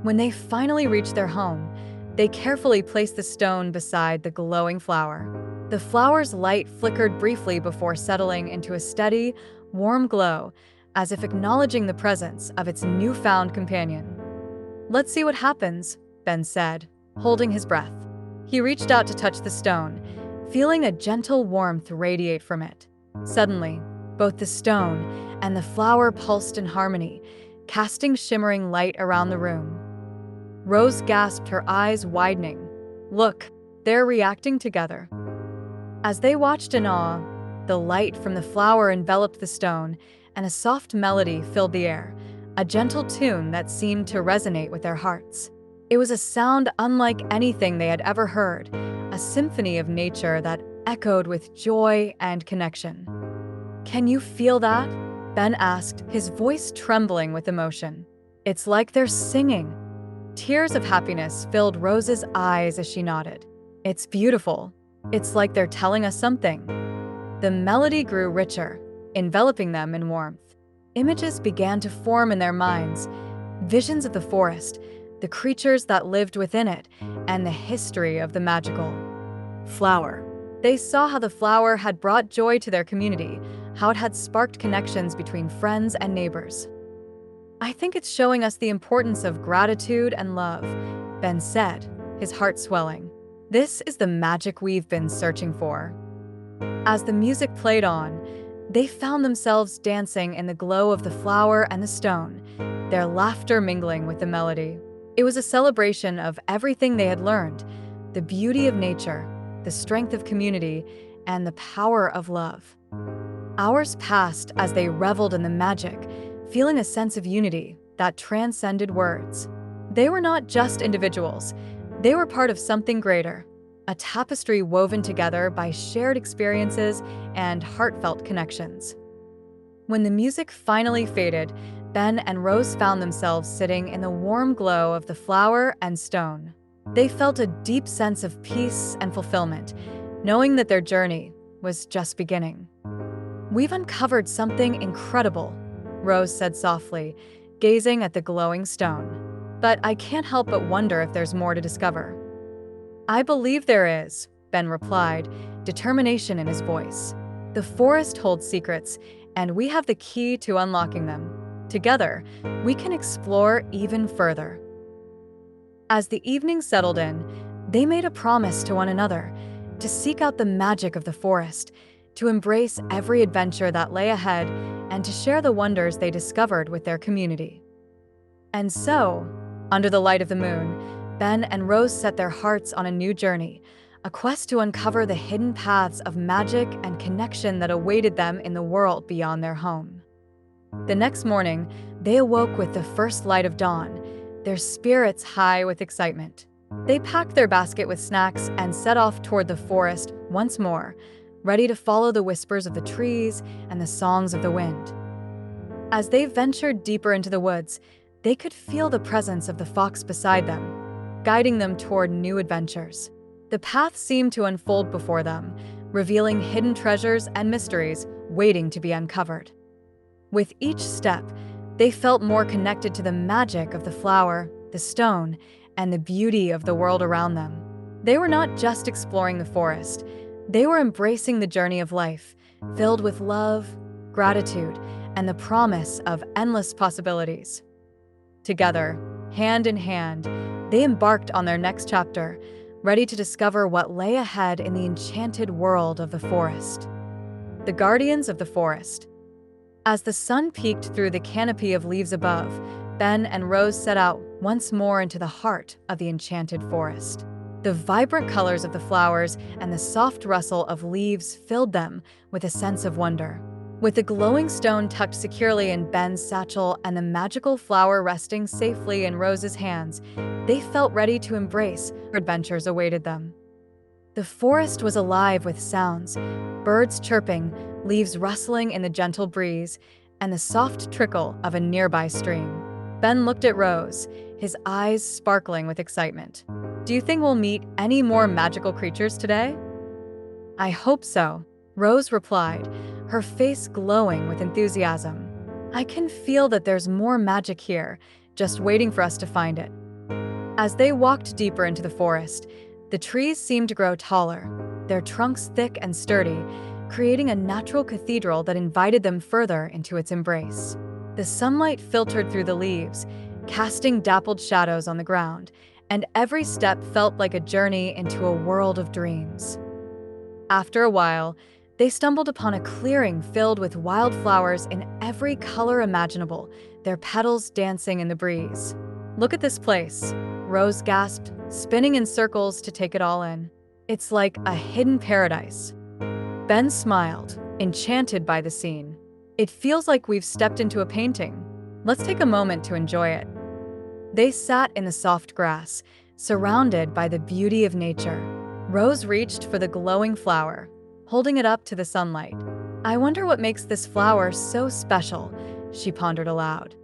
When they finally reached their home, they carefully placed the stone beside the glowing flower. The flower's light flickered briefly before settling into a steady, warm glow, as if acknowledging the presence of its newfound companion. Let's see what happens, Ben said, holding his breath. He reached out to touch the stone, feeling a gentle warmth radiate from it. Suddenly, both the stone and the flower pulsed in harmony, casting shimmering light around the room. Rose gasped, her eyes widening. Look, they're reacting together. As they watched in awe, the light from the flower enveloped the stone, and a soft melody filled the air, a gentle tune that seemed to resonate with their hearts. It was a sound unlike anything they had ever heard, a symphony of nature that echoed with joy and connection. Can you feel that? Ben asked, his voice trembling with emotion. It's like they're singing. Tears of happiness filled Rose's eyes as she nodded. It's beautiful. It's like they're telling us something. The melody grew richer, enveloping them in warmth. Images began to form in their minds, visions of the forest, the creatures that lived within it, and the history of the magical flower. They saw how the flower had brought joy to their community, how it had sparked connections between friends and neighbors. I think it's showing us the importance of gratitude and love, Ben said, his heart swelling. This is the magic we've been searching for. As the music played on, they found themselves dancing in the glow of the flower and the stone, their laughter mingling with the melody. It was a celebration of everything they had learned, the beauty of nature, the strength of community, and the power of love. Hours passed as they reveled in the magic, feeling a sense of unity that transcended words. They were not just individuals, they were part of something greater, a tapestry woven together by shared experiences and heartfelt connections. When the music finally faded, Ben and Rose found themselves sitting in the warm glow of the flower and stone. They felt a deep sense of peace and fulfillment, knowing that their journey was just beginning. We've uncovered something incredible, Rose said softly, gazing at the glowing stone. But I can't help but wonder if there's more to discover. I believe there is, Ben replied, determination in his voice. The forest holds secrets, and we have the key to unlocking them. Together, we can explore even further. As the evening settled in, they made a promise to one another to seek out the magic of the forest, to embrace every adventure that lay ahead, and to share the wonders they discovered with their community. And so, under the light of the moon, Ben and Rose set their hearts on a new journey, a quest to uncover the hidden paths of magic and connection that awaited them in the world beyond their home. The next morning, they awoke with the first light of dawn, their spirits high with excitement. They packed their basket with snacks and set off toward the forest once more, ready to follow the whispers of the trees and the songs of the wind. As they ventured deeper into the woods, they could feel the presence of the fox beside them, guiding them toward new adventures. The path seemed to unfold before them, revealing hidden treasures and mysteries waiting to be uncovered. With each step, they felt more connected to the magic of the flower, the stone, and the beauty of the world around them. They were not just exploring the forest, they were embracing the journey of life, filled with love, gratitude, and the promise of endless possibilities. Together, hand in hand, they embarked on their next chapter, ready to discover what lay ahead in the enchanted world of the forest. The Guardians of the Forest. As the sun peeked through the canopy of leaves above, Ben and Rose set out once more into the heart of the enchanted forest. The vibrant colors of the flowers and the soft rustle of leaves filled them with a sense of wonder. With the glowing stone tucked securely in Ben's satchel and the magical flower resting safely in Rose's hands, they felt ready to embrace what adventures awaited them. The forest was alive with sounds, birds chirping, leaves rustling in the gentle breeze, and the soft trickle of a nearby stream. Ben looked at Rose, his eyes sparkling with excitement. "Do you think we'll meet any more magical creatures today?" "I hope so," Rose replied, her face glowing with enthusiasm. "I can feel that there's more magic here, just waiting for us to find it." As they walked deeper into the forest, the trees seemed to grow taller, their trunks thick and sturdy, creating a natural cathedral that invited them further into its embrace. The sunlight filtered through the leaves, casting dappled shadows on the ground, and every step felt like a journey into a world of dreams. After a while, they stumbled upon a clearing filled with wildflowers in every color imaginable, their petals dancing in the breeze. "Look at this place," Rose gasped, spinning in circles to take it all in. "It's like a hidden paradise." Ben smiled, enchanted by the scene. "It feels like we've stepped into a painting. Let's take a moment to enjoy it." They sat in the soft grass, surrounded by the beauty of nature. Rose reached for the glowing flower, holding it up to the sunlight. "I wonder what makes this flower so special," she pondered aloud.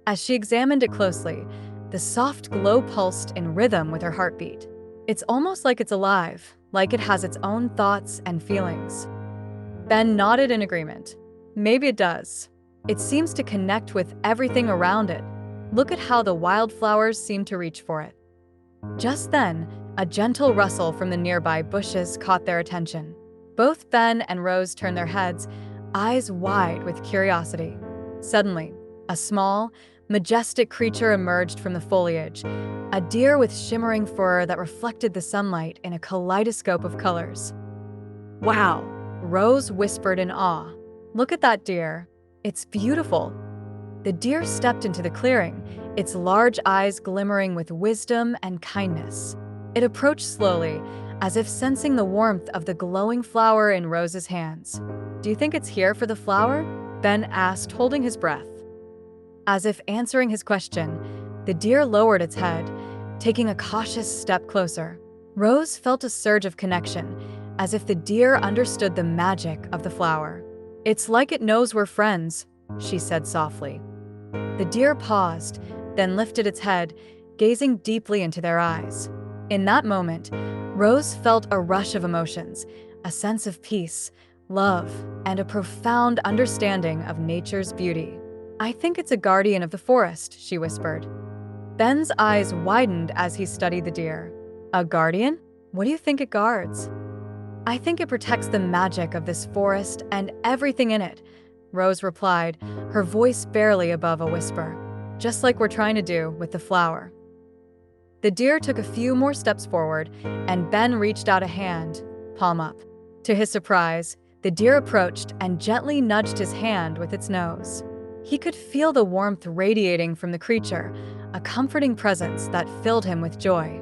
As she examined it closely, the soft glow pulsed in rhythm with her heartbeat. "It's almost like it's alive, like it has its own thoughts and feelings." Ben nodded in agreement. "Maybe it does. It seems to connect with everything around it. Look at how the wildflowers seem to reach for it." Just then, a gentle rustle from the nearby bushes caught their attention. Both Ben and Rose turned their heads, eyes wide with curiosity. Suddenly, a small, majestic creature emerged from the foliage, a deer with shimmering fur that reflected the sunlight in a kaleidoscope of colors. "Wow," Rose whispered in awe. "Look at that deer. It's beautiful." The deer stepped into the clearing, its large eyes glimmering with wisdom and kindness. It approached slowly, as if sensing the warmth of the glowing flower in Rose's hands. "Do you think it's here for the flower?" Ben asked, holding his breath. As if answering his question, the deer lowered its head, taking a cautious step closer. Rose felt a surge of connection, as if the deer understood the magic of the flower. "It's like it knows we're friends," she said softly. The deer paused, then lifted its head, gazing deeply into their eyes. In that moment, Rose felt a rush of emotions, a sense of peace, love, and a profound understanding of nature's beauty. "I think it's a guardian of the forest," she whispered. Ben's eyes widened as he studied the deer. "A guardian? What do you think it guards?" "I think it protects the magic of this forest and everything in it," Rose replied, her voice barely above a whisper. "Just like we're trying to do with the flower." The deer took a few more steps forward, and Ben reached out a hand, palm up. To his surprise, the deer approached and gently nudged his hand with its nose. He could feel the warmth radiating from the creature, a comforting presence that filled him with joy.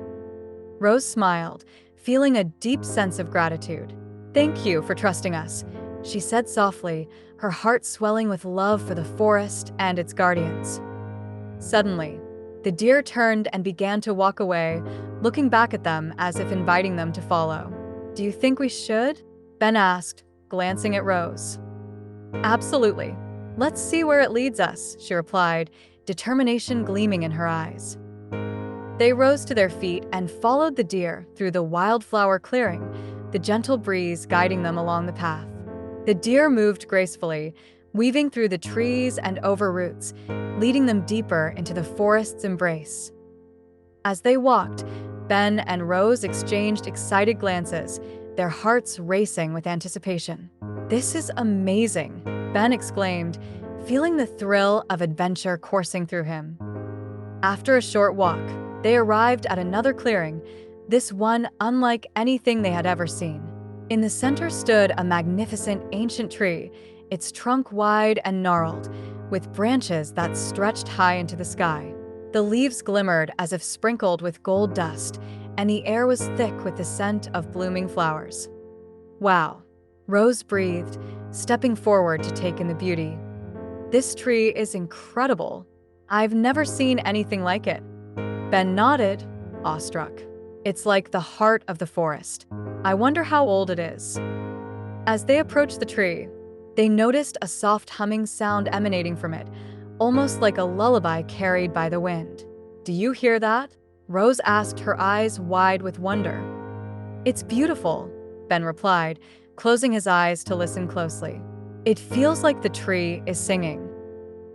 Rose smiled, feeling a deep sense of gratitude. "Thank you for trusting us," she said softly, her heart swelling with love for the forest and its guardians. Suddenly, The deer turned and began to walk away, looking back at them as if inviting them to follow. "Do you think we should?" Ben asked, glancing at Rose. "Absolutely. Let's see where it leads us," she replied, determination gleaming in her eyes. They rose to their feet and followed the deer through the wildflower clearing, the gentle breeze guiding them along the path. The deer moved gracefully, weaving through the trees and over roots, leading them deeper into the forest's embrace. As they walked, Ben and Rose exchanged excited glances, their hearts racing with anticipation. "This is amazing," Ben exclaimed, feeling the thrill of adventure coursing through him. After a short walk, they arrived at another clearing, this one unlike anything they had ever seen. In the center stood a magnificent ancient tree, its trunk wide and gnarled, with branches that stretched high into the sky. The leaves glimmered as if sprinkled with gold dust, and the air was thick with the scent of blooming flowers. "Wow," Rose breathed, stepping forward to take in the beauty. "This tree is incredible. I've never seen anything like it." Ben nodded, awestruck. "It's like the heart of the forest. I wonder how old it is." As they approached the tree, they noticed a soft humming sound emanating from it, almost like a lullaby carried by the wind. "Do you hear that?" Rose asked, her eyes wide with wonder. "It's beautiful," Ben replied, closing his eyes to listen closely. "It feels like the tree is singing."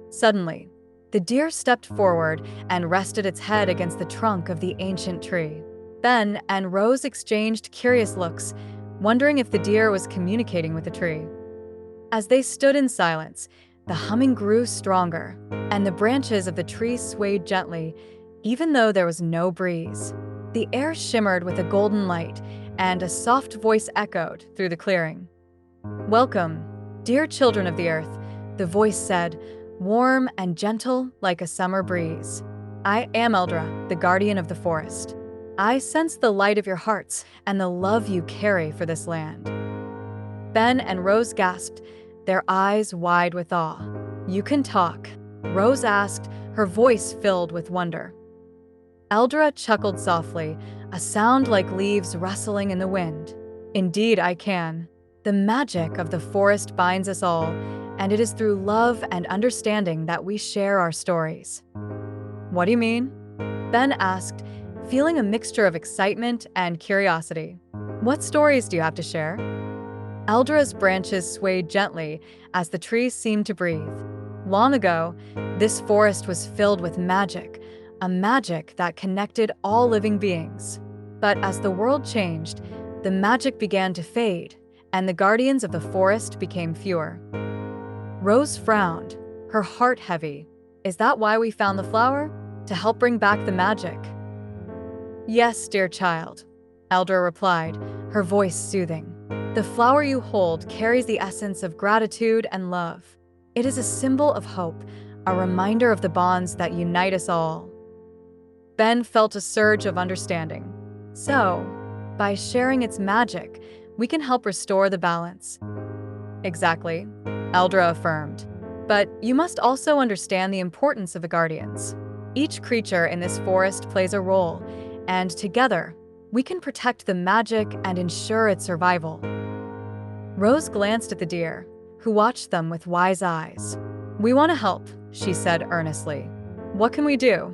Suddenly, the deer stepped forward and rested its head against the trunk of the ancient tree. Ben and Rose exchanged curious looks, wondering if the deer was communicating with the tree. As they stood in silence, the humming grew stronger, and the branches of the tree swayed gently, even though there was no breeze. The air shimmered with a golden light, and a soft voice echoed through the clearing. "Welcome, dear children of the earth," the voice said, warm and gentle like a summer breeze. "I am Eldra, the guardian of the forest. I sense the light of your hearts and the love you carry for this land." Ben and Rose gasped, their eyes wide with awe. "You can talk?" Rose asked, her voice filled with wonder. Eldra chuckled softly, a sound like leaves rustling in the wind. "Indeed, I can. The magic of the forest binds us all, and it is through love and understanding that we share our stories." "What do you mean?" Ben asked, feeling a mixture of excitement and curiosity. "What stories do you have to share?" Eldra's branches swayed gently as the trees seemed to breathe. Long ago, this forest was filled with magic, a magic that connected all living beings. But as the world changed, the magic began to fade, and the guardians of the forest became fewer. Rose frowned, her heart heavy. "Is that why we found the flower? To help bring back the magic?" "Yes, dear child," Eldra replied, her voice soothing. "The flower you hold carries the essence of gratitude and love. It is a symbol of hope, a reminder of the bonds that unite us all." Ben felt a surge of understanding. "So, by sharing its magic, we can help restore the balance." "Exactly," Eldra affirmed. "But you must also understand the importance of the guardians. Each creature in this forest plays a role, and together, we can protect the magic and ensure its survival." Rose glanced at the deer, who watched them with wise eyes. "We want to help," she said earnestly. "What can we do?"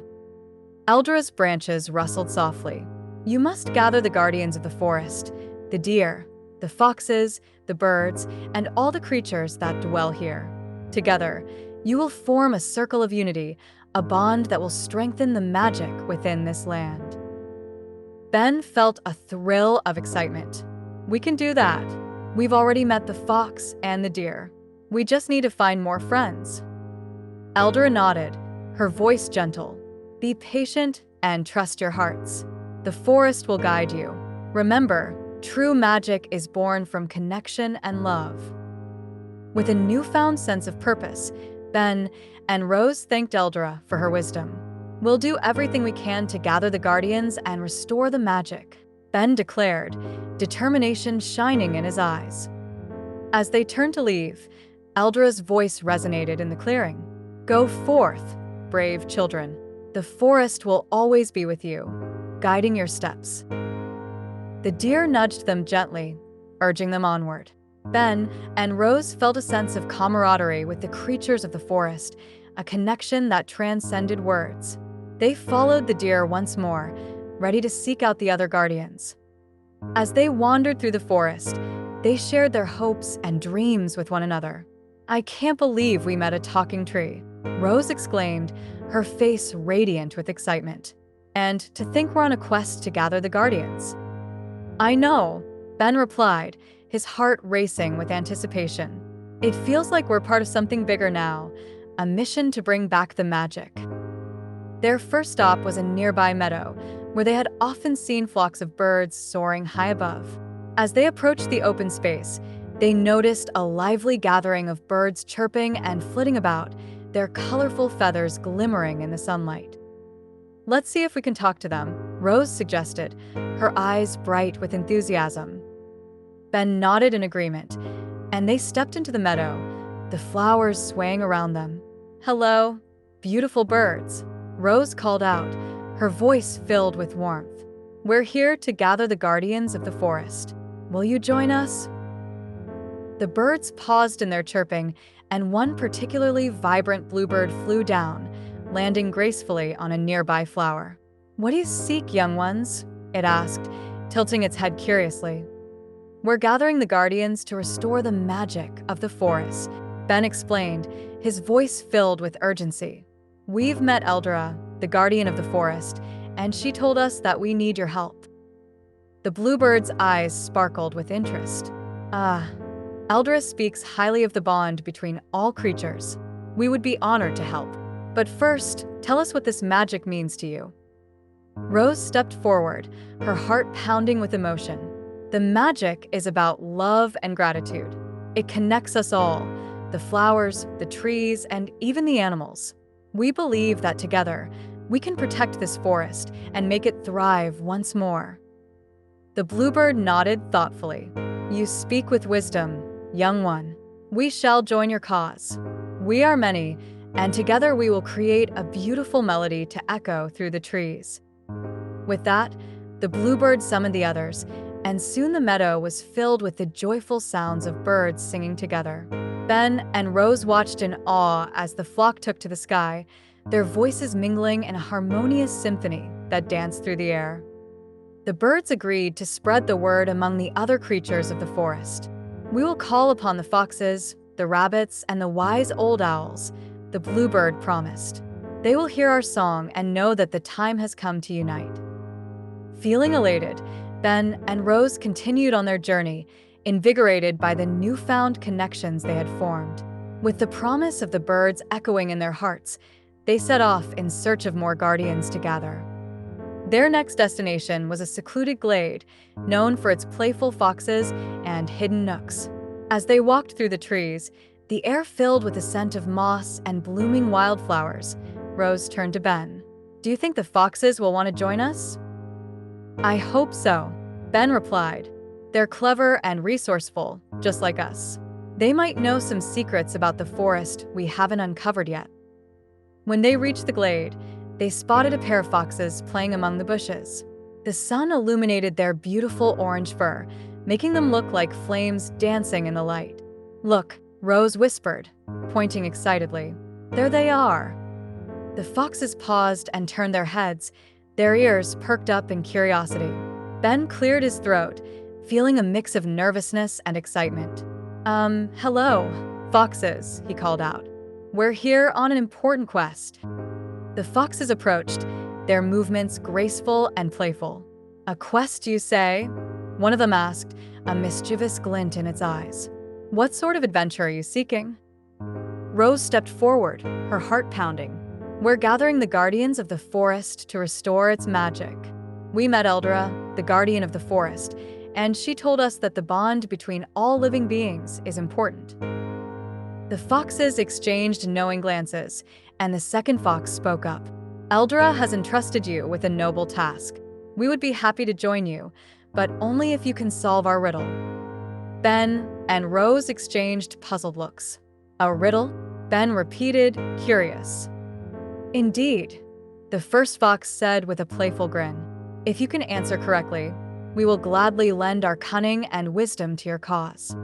Eldra's branches rustled softly. "You must gather the guardians of the forest, the deer, the foxes, the birds, and all the creatures that dwell here. Together, you will form a circle of unity, a bond that will strengthen the magic within this land." Ben felt a thrill of excitement. "We can do that. We've already met the fox and the deer. We just need to find more friends." Eldra nodded, her voice gentle. "Be patient and trust your hearts. The forest will guide you. Remember, true magic is born from connection and love." With a newfound sense of purpose, Ben and Rose thanked Eldra for her wisdom. "We'll do everything we can to gather the guardians and restore the magic," Ben declared, determination shining in his eyes. As they turned to leave, Eldra's voice resonated in the clearing. "Go forth, brave children. The forest will always be with you, guiding your steps. The deer nudged them gently, urging them onward. Ben and Rose felt a sense of camaraderie with the creatures of the forest, a connection that transcended words. They followed the deer once more, ready to seek out the other guardians. As they wandered through the forest, they shared their hopes and dreams with one another. "I can't believe we met a talking tree," Rose exclaimed, her face radiant with excitement. "And to think we're on a quest to gather the guardians." "I know," Ben replied, his heart racing with anticipation. "It feels like we're part of something bigger now, a mission to bring back the magic." Their first stop was a nearby meadow, where they had often seen flocks of birds soaring high above. As they approached the open space, they noticed a lively gathering of birds chirping and flitting about, their colorful feathers glimmering in the sunlight. "Let's see if we can talk to them," Rose suggested, her eyes bright with enthusiasm. Ben nodded in agreement, and they stepped into the meadow, the flowers swaying around them. "Hello, beautiful birds," Rose called out, her voice filled with warmth. "We're here to gather the guardians of the forest. Will you join us?" The birds paused in their chirping, and one particularly vibrant bluebird flew down, landing gracefully on a nearby flower. "What do you seek, young ones?" it asked, tilting its head curiously. "We're gathering the guardians to restore the magic of the forest," Ben explained, his voice filled with urgency. "We've met Eldra, the guardian of the forest, and she told us that we need your help." The bluebird's eyes sparkled with interest. "Ah, Eldra speaks highly of the bond between all creatures. We would be honored to help. But first, tell us what this magic means to you." Rose stepped forward, her heart pounding with emotion. "The magic is about love and gratitude. It connects us all, the flowers, the trees, and even the animals. We believe that together, we can protect this forest and make it thrive once more." The bluebird nodded thoughtfully. "You speak with wisdom, young one. We shall join your cause. We are many, and together we will create a beautiful melody to echo through the trees." With that, the bluebird summoned the others, and soon the meadow was filled with the joyful sounds of birds singing together. Ben and Rose watched in awe as the flock took to the sky, their voices mingling in a harmonious symphony that danced through the air. The birds agreed to spread the word among the other creatures of the forest. "We will call upon the foxes, the rabbits, and the wise old owls," the bluebird promised. "They will hear our song and know that the time has come to unite." Feeling elated, Ben and Rose continued on their journey, invigorated by the newfound connections they had formed. With the promise of the birds echoing in their hearts, they set off in search of more guardians to gather. Their next destination was a secluded glade, known for its playful foxes and hidden nooks. As they walked through the trees, the air filled with the scent of moss and blooming wildflowers. Rose turned to Ben. "Do you think the foxes will want to join us?" "I hope so," Ben replied. "They're clever and resourceful, just like us. They might know some secrets about the forest we haven't uncovered yet." When they reached the glade, they spotted a pair of foxes playing among the bushes. The sun illuminated their beautiful orange fur, making them look like flames dancing in the light. "Look," Rose whispered, pointing excitedly. "There they are." The foxes paused and turned their heads, their ears perked up in curiosity. Ben cleared his throat, feeling a mix of nervousness and excitement. Hello, foxes," he called out. "We're here on an important quest." The foxes approached, their movements graceful and playful. "A quest, you say?" one of them asked, a mischievous glint in its eyes. "What sort of adventure are you seeking?" Rose stepped forward, her heart pounding. "We're gathering the guardians of the forest to restore its magic. We met Eldra, the guardian of the forest, and she told us that the bond between all living beings is important." The foxes exchanged knowing glances, and the second fox spoke up. "Eldra has entrusted you with a noble task. We would be happy to join you, but only if you can solve our riddle." Ben and Rose exchanged puzzled looks. "A riddle?" Ben repeated, curious. "Indeed. The first fox said with a playful grin, "If you can answer correctly, we will gladly lend our cunning and wisdom to your cause."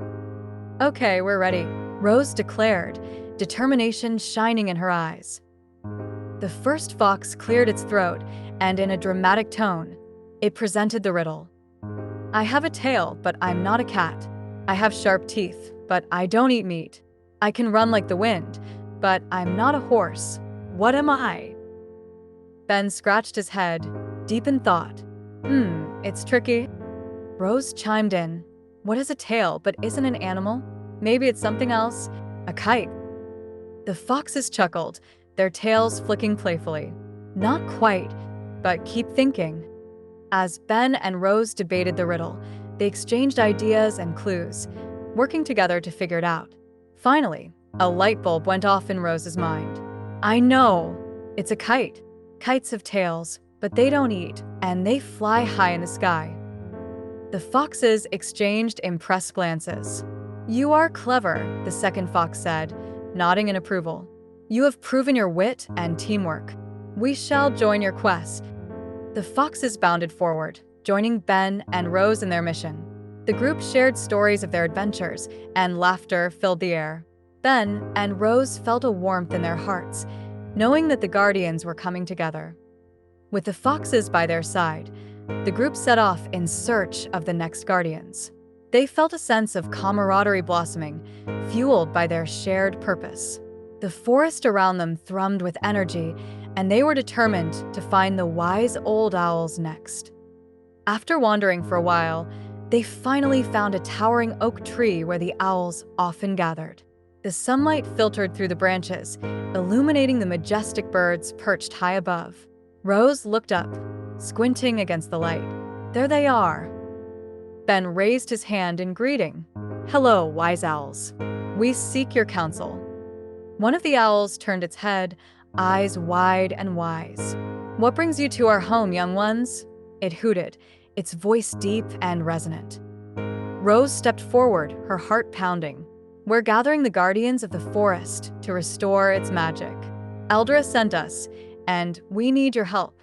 "Okay, we're ready," Rose declared, determination shining in her eyes. The first fox cleared its throat, and in a dramatic tone, it presented the riddle. "I have a tail, but I'm not a cat. I have sharp teeth, but I don't eat meat. I can run like the wind, but I'm not a horse. What am I?" Ben scratched his head, deep in thought. It's tricky." Rose chimed in. "What is a tail but isn't an animal? Maybe it's something else. A kite." The foxes chuckled, their tails flicking playfully. "Not quite, but keep thinking." As Ben and Rose debated the riddle, they exchanged ideas and clues, working together to figure it out. Finally, a light bulb went off in Rose's mind. "I know! It's a kite. Kites have tails, but they don't eat, and they fly high in the sky." The foxes exchanged impressed glances. "You are clever," the second fox said, nodding in approval. "You have proven your wit and teamwork. We shall join your quest." The foxes bounded forward, joining Ben and Rose in their mission. The group shared stories of their adventures, and laughter filled the air. Ben and Rose felt a warmth in their hearts, knowing that the guardians were coming together. With the foxes by their side, the group set off in search of the next guardians. They felt a sense of camaraderie blossoming, fueled by their shared purpose. The forest around them thrummed with energy, and they were determined to find the wise old owls next. After wandering for a while, they finally found a towering oak tree where the owls often gathered. The sunlight filtered through the branches, illuminating the majestic birds perched high above. Rose looked up, squinting against the light. There they are. Ben raised his hand in greeting. "Hello, wise owls. We seek your counsel." One of the owls turned its head, eyes wide and wise. "What brings you to our home, young ones?" it hooted, its voice deep and resonant. Rose stepped forward, her heart pounding. "We're gathering the guardians of the forest to restore its magic. Eldra sent us, and we need your help."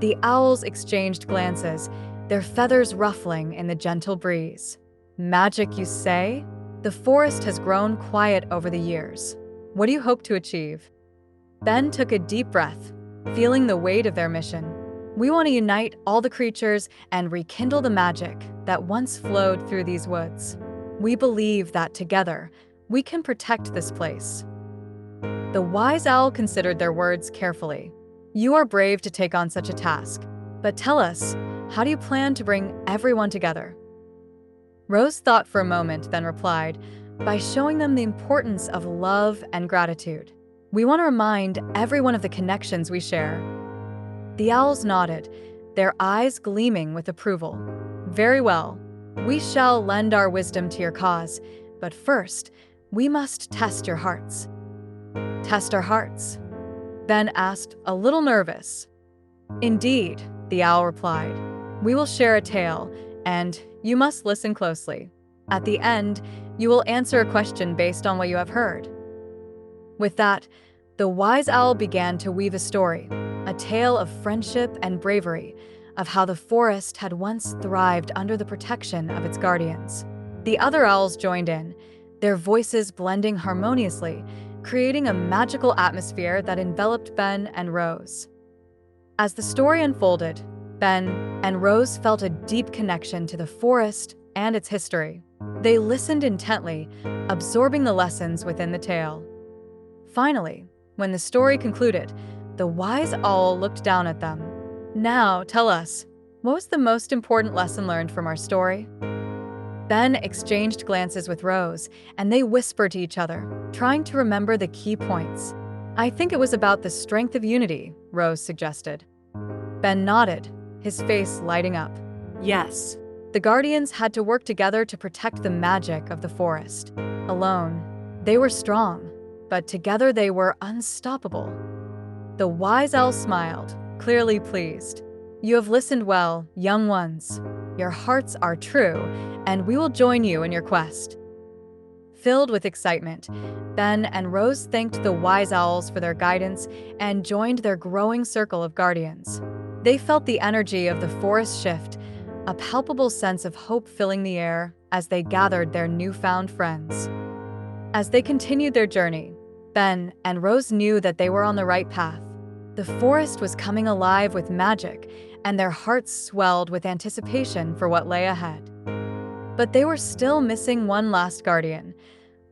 The owls exchanged glances, their feathers ruffling in the gentle breeze. "Magic, you say? The forest has grown quiet over the years. What do you hope to achieve?" Ben took a deep breath, feeling the weight of their mission. "We want to unite all the creatures and rekindle the magic that once flowed through these woods. We believe that together, we can protect this place." The wise owl considered their words carefully. "You are brave to take on such a task, but tell us, how do you plan to bring everyone together?" Rose thought for a moment, then replied, "By showing them the importance of love and gratitude. We want to remind everyone of the connections we share." The owls nodded, their eyes gleaming with approval. "Very well. We shall lend our wisdom to your cause, but first, we must test your hearts." "Test our hearts?" Ben asked, a little nervous. "Indeed," the owl replied. "We will share a tale, and you must listen closely. At the end, you will answer a question based on what you have heard." With that, the wise owl began to weave a story, a tale of friendship and bravery, of how the forest had once thrived under the protection of its guardians. The other owls joined in, their voices blending harmoniously, creating a magical atmosphere that enveloped Ben and Rose. As the story unfolded, Ben and Rose felt a deep connection to the forest and its history. They listened intently, absorbing the lessons within the tale. Finally, when the story concluded, the wise owl looked down at them. "Now, tell us, what was the most important lesson learned from our story?" Ben exchanged glances with Rose, and they whispered to each other, trying to remember the key points. "I think it was about the strength of unity," Rose suggested. Ben nodded, his face lighting up. "Yes. The guardians had to work together to protect the magic of the forest. Alone, they were strong, but together they were unstoppable." The wise owl smiled, clearly pleased. "You have listened well, young ones. Your hearts are true, and we will join you in your quest." Filled with excitement, Ben and Rose thanked the wise owls for their guidance and joined their growing circle of guardians. They felt the energy of the forest shift, a palpable sense of hope filling the air as they gathered their newfound friends. As they continued their journey, Ben and Rose knew that they were on the right path. The forest was coming alive with magic, and their hearts swelled with anticipation for what lay ahead. But they were still missing one last guardian,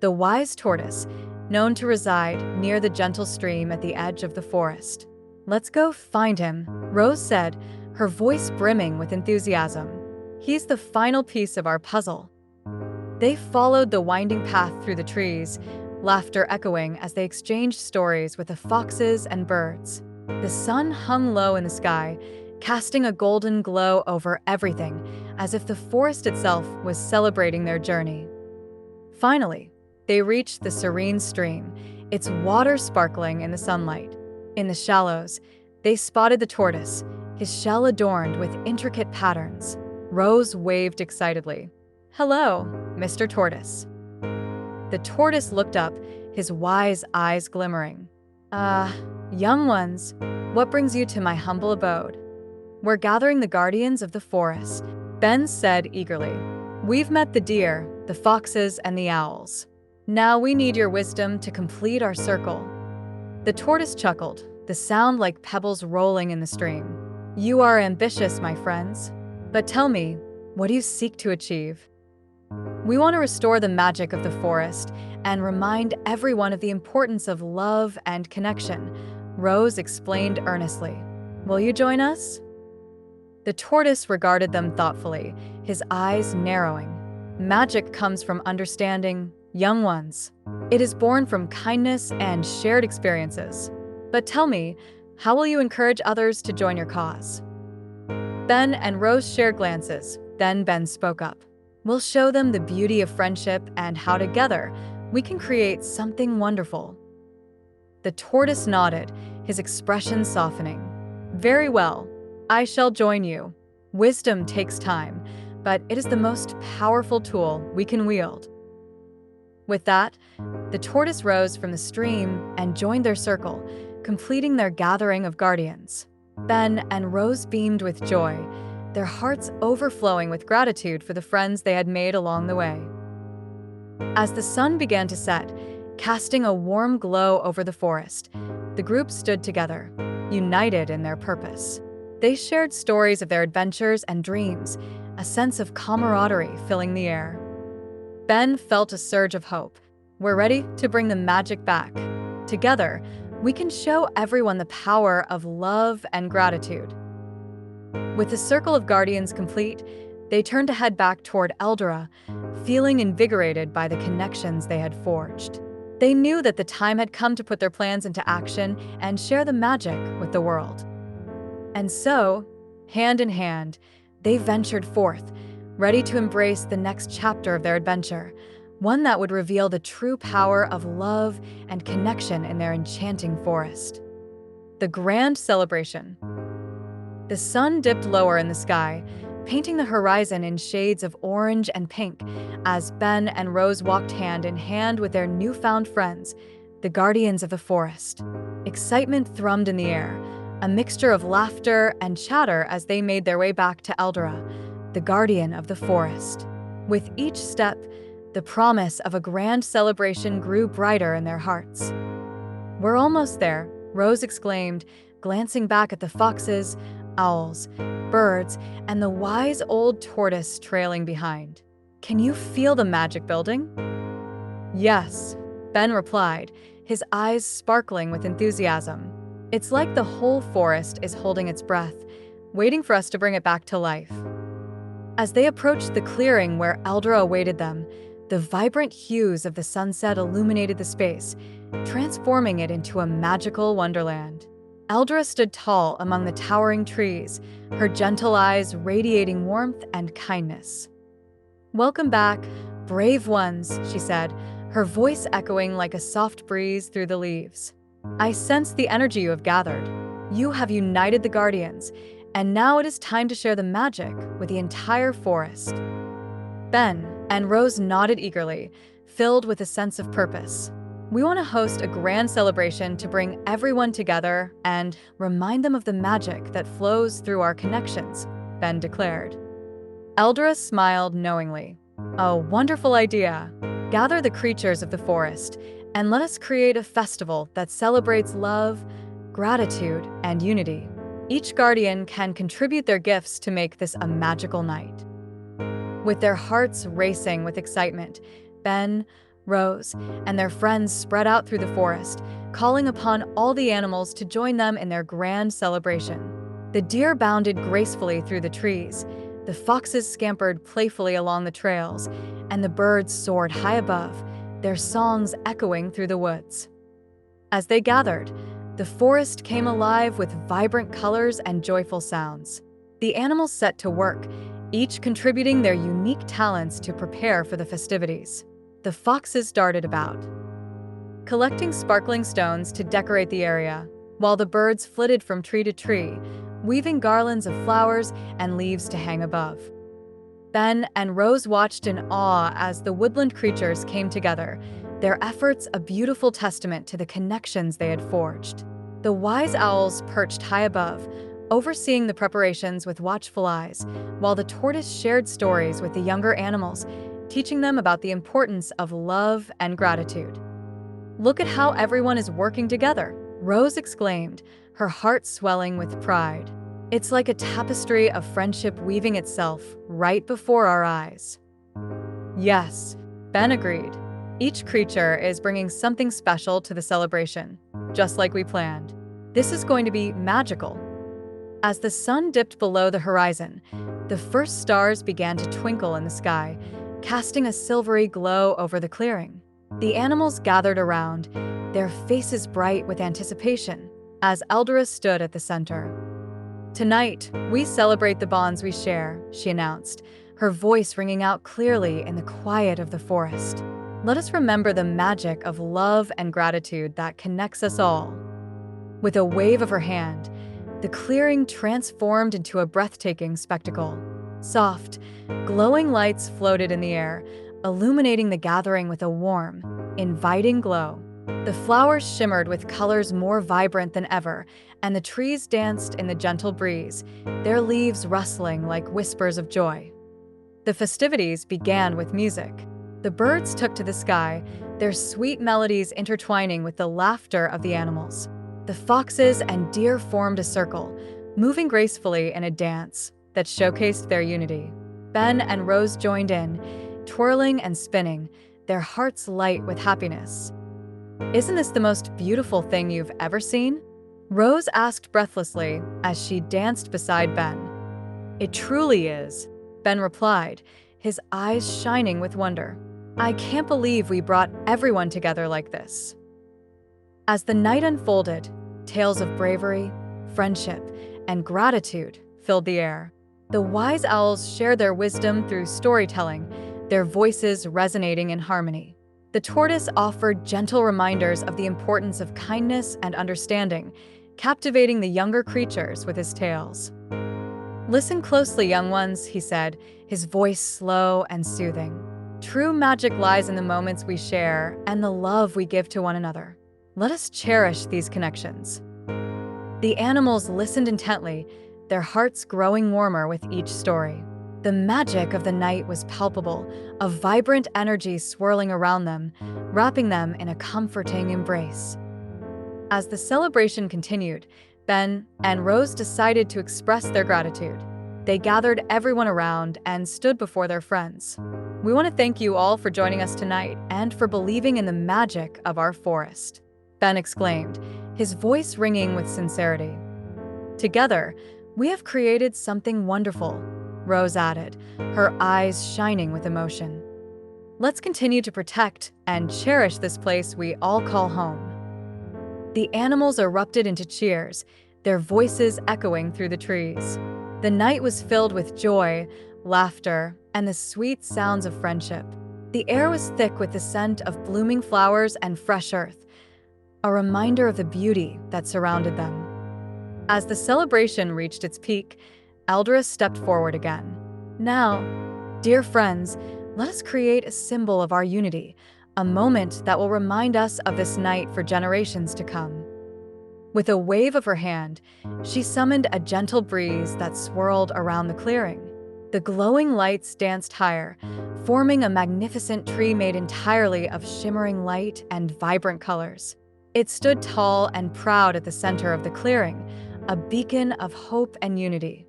the wise tortoise, known to reside near the gentle stream at the edge of the forest. "Let's go find him," Rose said, her voice brimming with enthusiasm. "He's the final piece of our puzzle." They followed the winding path through the trees, laughter echoing as they exchanged stories with the foxes and birds. The sun hung low in the sky, casting a golden glow over everything, as if the forest itself was celebrating their journey. Finally, they reached the serene stream, its water sparkling in the sunlight. In the shallows, they spotted the tortoise, his shell adorned with intricate patterns. Rose waved excitedly. "Hello, Mr. Tortoise." The tortoise looked up, his wise eyes glimmering. Young ones, what brings you to my humble abode?" "We're gathering the guardians of the forest," Ben said eagerly. "We've met the deer, the foxes, and the owls. Now we need your wisdom to complete our circle." The tortoise chuckled, the sound like pebbles rolling in the stream. "You are ambitious, my friends. But tell me, what do you seek to achieve?" "We want to restore the magic of the forest and remind everyone of the importance of love and connection," Rose explained earnestly. "Will you join us?" The tortoise regarded them thoughtfully, his eyes narrowing. "Magic comes from understanding, young ones. It is born from kindness and shared experiences. But tell me, how will you encourage others to join your cause?" Ben and Rose shared glances, then Ben spoke up. "We'll show them the beauty of friendship and how together we can create something wonderful." The tortoise nodded, his expression softening. "Very well, I shall join you. Wisdom takes time, but it is the most powerful tool we can wield." With that, the tortoise rose from the stream and joined their circle, completing their gathering of guardians. Ben and Rose beamed with joy, their hearts overflowing with gratitude for the friends they had made along the way. As the sun began to set, casting a warm glow over the forest, the group stood together, united in their purpose. They shared stories of their adventures and dreams, a sense of camaraderie filling the air. Ben felt a surge of hope. "We're ready to bring the magic back. Together, we can show everyone the power of love and gratitude." With the circle of guardians complete, they turned to head back toward Eldora, feeling invigorated by the connections they had forged. They knew that the time had come to put their plans into action and share the magic with the world. And so, hand in hand, they ventured forth, ready to embrace the next chapter of their adventure, one that would reveal the true power of love and connection in their enchanting forest. The grand celebration. The sun dipped lower in the sky, painting the horizon in shades of orange and pink as Ben and Rose walked hand in hand with their newfound friends, the guardians of the forest. Excitement thrummed in the air, a mixture of laughter and chatter as they made their way back to Eldora, the guardian of the forest. With each step, the promise of a grand celebration grew brighter in their hearts. "We're almost there," Rose exclaimed, glancing back at the foxes, owls, birds, and the wise old tortoise trailing behind. "Can you feel the magic building?" "Yes," Ben replied, his eyes sparkling with enthusiasm. "It's like the whole forest is holding its breath, waiting for us to bring it back to life." As they approached the clearing where Eldora awaited them, the vibrant hues of the sunset illuminated the space, transforming it into a magical wonderland. Eldora stood tall among the towering trees, her gentle eyes radiating warmth and kindness. "Welcome back, brave ones," she said, her voice echoing like a soft breeze through the leaves. "I sense the energy you have gathered. You have united the guardians, and now it is time to share the magic with the entire forest." Ben and Rose nodded eagerly, filled with a sense of purpose. We want to host a grand celebration to bring everyone together and remind them of the magic that flows through our connections, Ben declared. Eldra smiled knowingly. A wonderful idea. Gather the creatures of the forest and let us create a festival that celebrates love, gratitude, and unity. Each guardian can contribute their gifts to make this a magical night. With their hearts racing with excitement, Ben, Rose, and their friends spread out through the forest, calling upon all the animals to join them in their grand celebration. The deer bounded gracefully through the trees, the foxes scampered playfully along the trails, and the birds soared high above, their songs echoing through the woods. As they gathered, the forest came alive with vibrant colors and joyful sounds. The animals set to work, each contributing their unique talents to prepare for the festivities. The foxes darted about, collecting sparkling stones to decorate the area, while the birds flitted from tree to tree, weaving garlands of flowers and leaves to hang above. Ben and Rose watched in awe as the woodland creatures came together, their efforts a beautiful testament to the connections they had forged. The wise owls perched high above, overseeing the preparations with watchful eyes, while the tortoise shared stories with the younger animals, teaching them about the importance of love and gratitude. "Look at how everyone is working together," Rose exclaimed, her heart swelling with pride. "It's like a tapestry of friendship weaving itself right before our eyes." "Yes," Ben agreed. "Each creature is bringing something special to the celebration, just like we planned. This is going to be magical." As the sun dipped below the horizon, the first stars began to twinkle in the sky, casting a silvery glow over the clearing. The animals gathered around, their faces bright with anticipation, as Eldra stood at the center. "Tonight, we celebrate the bonds we share," she announced, her voice ringing out clearly in the quiet of the forest. "Let us remember the magic of love and gratitude that connects us all." With a wave of her hand, the clearing transformed into a breathtaking spectacle. Soft, glowing lights floated in the air, illuminating the gathering with a warm, inviting glow. The flowers shimmered with colors more vibrant than ever, and the trees danced in the gentle breeze, their leaves rustling like whispers of joy. The festivities began with music. The birds took to the sky, their sweet melodies intertwining with the laughter of the animals. The foxes and deer formed a circle, moving gracefully in a dance that showcased their unity. Ben and Rose joined in, twirling and spinning, their hearts light with happiness. "Isn't this the most beautiful thing you've ever seen?" Rose asked breathlessly as she danced beside Ben. "It truly is," Ben replied, his eyes shining with wonder. "I can't believe we brought everyone together like this." As the night unfolded, tales of bravery, friendship, and gratitude filled the air. The wise owls shared their wisdom through storytelling, their voices resonating in harmony. The tortoise offered gentle reminders of the importance of kindness and understanding, captivating the younger creatures with his tales. "Listen closely, young ones," he said, his voice slow and soothing. "True magic lies in the moments we share and the love we give to one another. Let us cherish these connections." The animals listened intently, their hearts growing warmer with each story. The magic of the night was palpable, a vibrant energy swirling around them, wrapping them in a comforting embrace. As the celebration continued, Ben and Rose decided to express their gratitude. They gathered everyone around and stood before their friends. "We want to thank you all for joining us tonight and for believing in the magic of our forest," Ben exclaimed, his voice ringing with sincerity. "Together, we have created something wonderful," Rose added, her eyes shining with emotion. "Let's continue to protect and cherish this place we all call home." The animals erupted into cheers, their voices echoing through the trees. The night was filled with joy, laughter, and the sweet sounds of friendship. The air was thick with the scent of blooming flowers and fresh earth, a reminder of the beauty that surrounded them. As the celebration reached its peak, Eldra stepped forward again. "Now, dear friends, let us create a symbol of our unity, a moment that will remind us of this night for generations to come. With a wave of her hand, she summoned a gentle breeze that swirled around the clearing. The glowing lights danced higher, forming a magnificent tree made entirely of shimmering light and vibrant colors. It stood tall and proud at the center of the clearing, a beacon of hope and unity.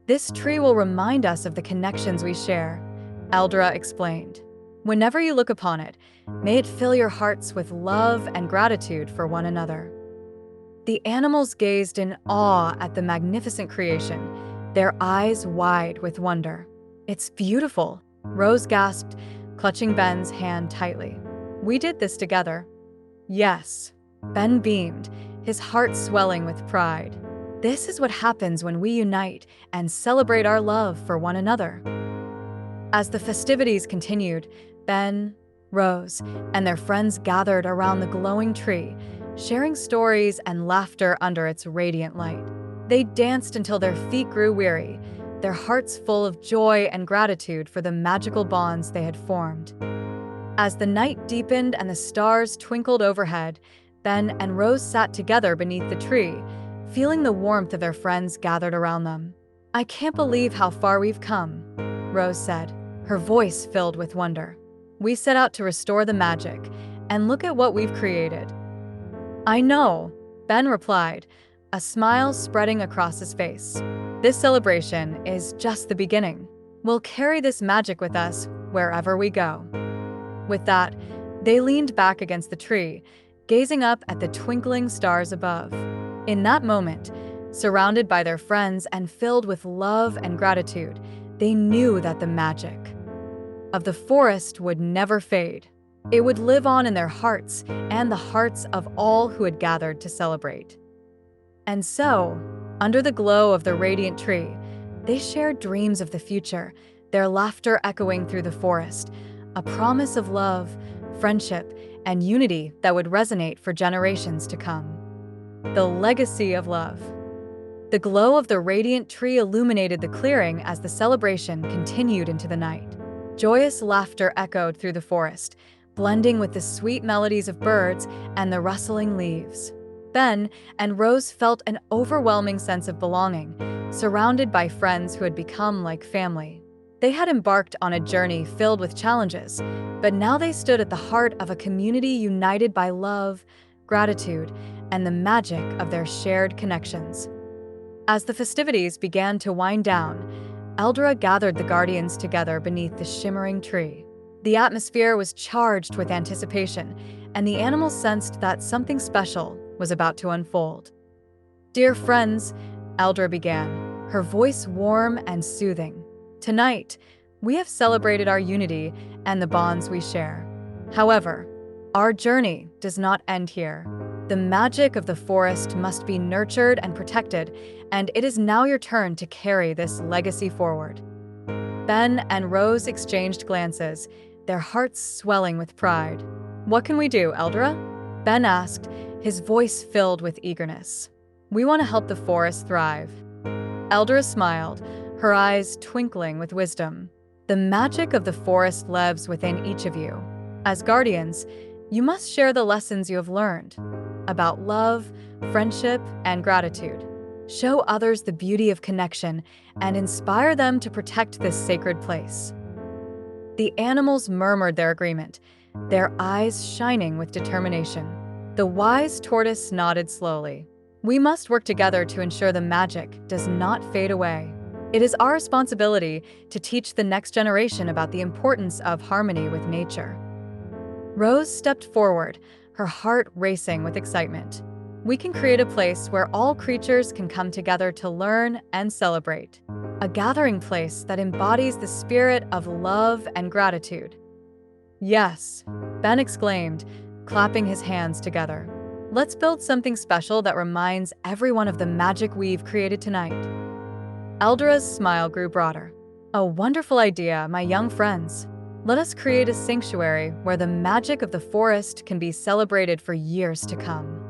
"This tree will remind us of the connections we share," Eldra explained. "Whenever you look upon it, may it fill your hearts with love and gratitude for one another." The animals gazed in awe at the magnificent creation, their eyes wide with wonder. "It's beautiful," Rose gasped, clutching Ben's hand tightly. "We did this together." "Yes," Ben beamed, his heart swelling with pride. "This is what happens when we unite and celebrate our love for one another." As the festivities continued, Ben, Rose, and their friends gathered around the glowing tree, sharing stories and laughter under its radiant light. They danced until their feet grew weary, their hearts full of joy and gratitude for the magical bonds they had formed. As the night deepened and the stars twinkled overhead, Ben and Rose sat together beneath the tree, feeling the warmth of their friends gathered around them. "I can't believe how far we've come," Rose said, her voice filled with wonder. "We set out to restore the magic, and look at what we've created." "I know," Ben replied, a smile spreading across his face. "This celebration is just the beginning. We'll carry this magic with us wherever we go." With that, they leaned back against the tree, gazing up at the twinkling stars above. In that moment, surrounded by their friends and filled with love and gratitude, they knew that the magic of the forest would never fade. It would live on in their hearts and the hearts of all who had gathered to celebrate. And so, under the glow of the radiant tree, they shared dreams of the future, their laughter echoing through the forest, a promise of love, friendship, and unity that would resonate for generations to come. The legacy of love. The glow of the radiant tree illuminated the clearing as the celebration continued into the night. Joyous laughter echoed through the forest, blending with the sweet melodies of birds and the rustling leaves. Ben and Rose felt an overwhelming sense of belonging, surrounded by friends who had become like family. They had embarked on a journey filled with challenges, but now they stood at the heart of a community united by love, gratitude, and the magic of their shared connections. As the festivities began to wind down, Eldra gathered the guardians together beneath the shimmering tree. The atmosphere was charged with anticipation, and the animals sensed that something special was about to unfold. "Dear friends," Eldra began, her voice warm and soothing, "tonight, we have celebrated our unity and the bonds we share. However, our journey does not end here. The magic of the forest must be nurtured and protected, and it is now your turn to carry this legacy forward." Ben and Rose exchanged glances, their hearts swelling with pride. "What can we do, Eldra?" Ben asked, his voice filled with eagerness. "We want to help the forest thrive." Eldra smiled, her eyes twinkling with wisdom. "The magic of the forest lives within each of you. As guardians, you must share the lessons you have learned about love, friendship, and gratitude. Show others the beauty of connection and inspire them to protect this sacred place." The animals murmured their agreement, their eyes shining with determination. The wise tortoise nodded slowly. "We must work together to ensure the magic does not fade away. It is our responsibility to teach the next generation about the importance of harmony with nature." Rose stepped forward, her heart racing with excitement. "We can create a place where all creatures can come together to learn and celebrate. A gathering place that embodies the spirit of love and gratitude." "Yes," Ben exclaimed, clapping his hands together. "Let's build something special that reminds everyone of the magic we've created tonight." Eldra's smile grew broader. "A wonderful idea, my young friends. Let us create a sanctuary where the magic of the forest can be celebrated for years to come."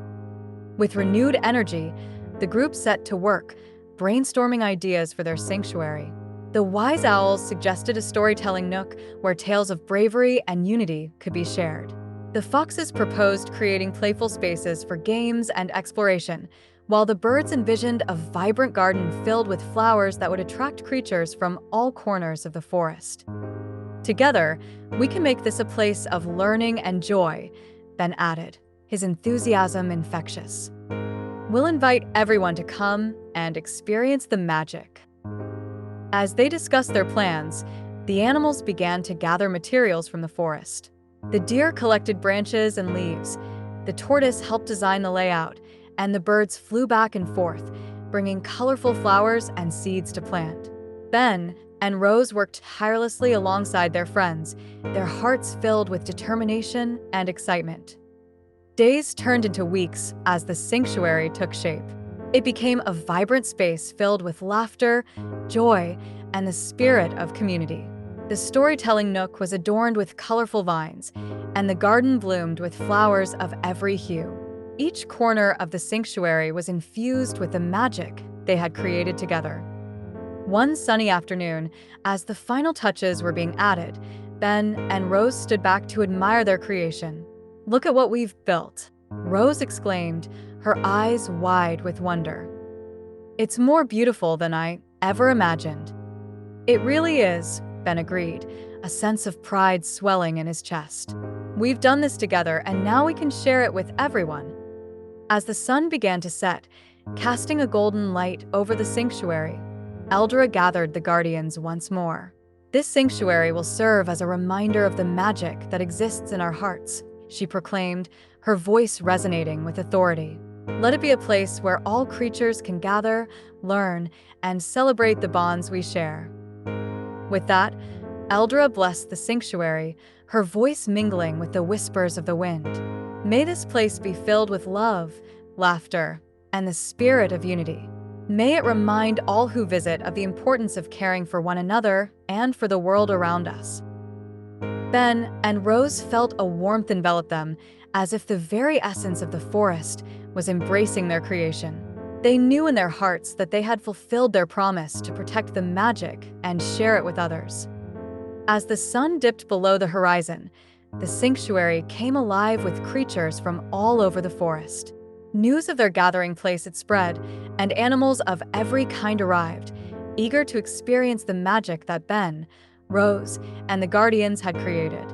With renewed energy, the group set to work, brainstorming ideas for their sanctuary. The wise owls suggested a storytelling nook where tales of bravery and unity could be shared. The foxes proposed creating playful spaces for games and exploration, while the birds envisioned a vibrant garden filled with flowers that would attract creatures from all corners of the forest. Together, we can make this a place of learning and joy, Ben added, his enthusiasm infectious. We'll invite everyone to come and experience the magic. As they discussed their plans, the animals began to gather materials from the forest. The deer collected branches and leaves, the tortoise helped design the layout, and the birds flew back and forth, bringing colorful flowers and seeds to plant. Ben and Rose worked tirelessly alongside their friends, their hearts filled with determination and excitement. Days turned into weeks as the sanctuary took shape. It became a vibrant space filled with laughter, joy, and the spirit of community. The storytelling nook was adorned with colorful vines, and the garden bloomed with flowers of every hue. Each corner of the sanctuary was infused with the magic they had created together. One sunny afternoon, as the final touches were being added, Ben and Rose stood back to admire their creation. "Look at what we've built," Rose exclaimed, her eyes wide with wonder. "It's more beautiful than I ever imagined." "It really is," Ben agreed, a sense of pride swelling in his chest. "We've done this together, and now we can share it with everyone." As the sun began to set, casting a golden light over the sanctuary, Eldra gathered the guardians once more. "This sanctuary will serve as a reminder of the magic that exists in our hearts," she proclaimed, her voice resonating with authority. "Let it be a place where all creatures can gather, learn, and celebrate the bonds we share." With that, Eldra blessed the sanctuary, her voice mingling with the whispers of the wind. "May this place be filled with love, laughter, and the spirit of unity. May it remind all who visit of the importance of caring for one another and for the world around us." Ben and Rose felt a warmth envelop them, as if the very essence of the forest was embracing their creation. They knew in their hearts that they had fulfilled their promise to protect the magic and share it with others. As the sun dipped below the horizon, the sanctuary came alive with creatures from all over the forest. News of their gathering place had spread, and animals of every kind arrived, eager to experience the magic that Ben, Rose, and the guardians had created.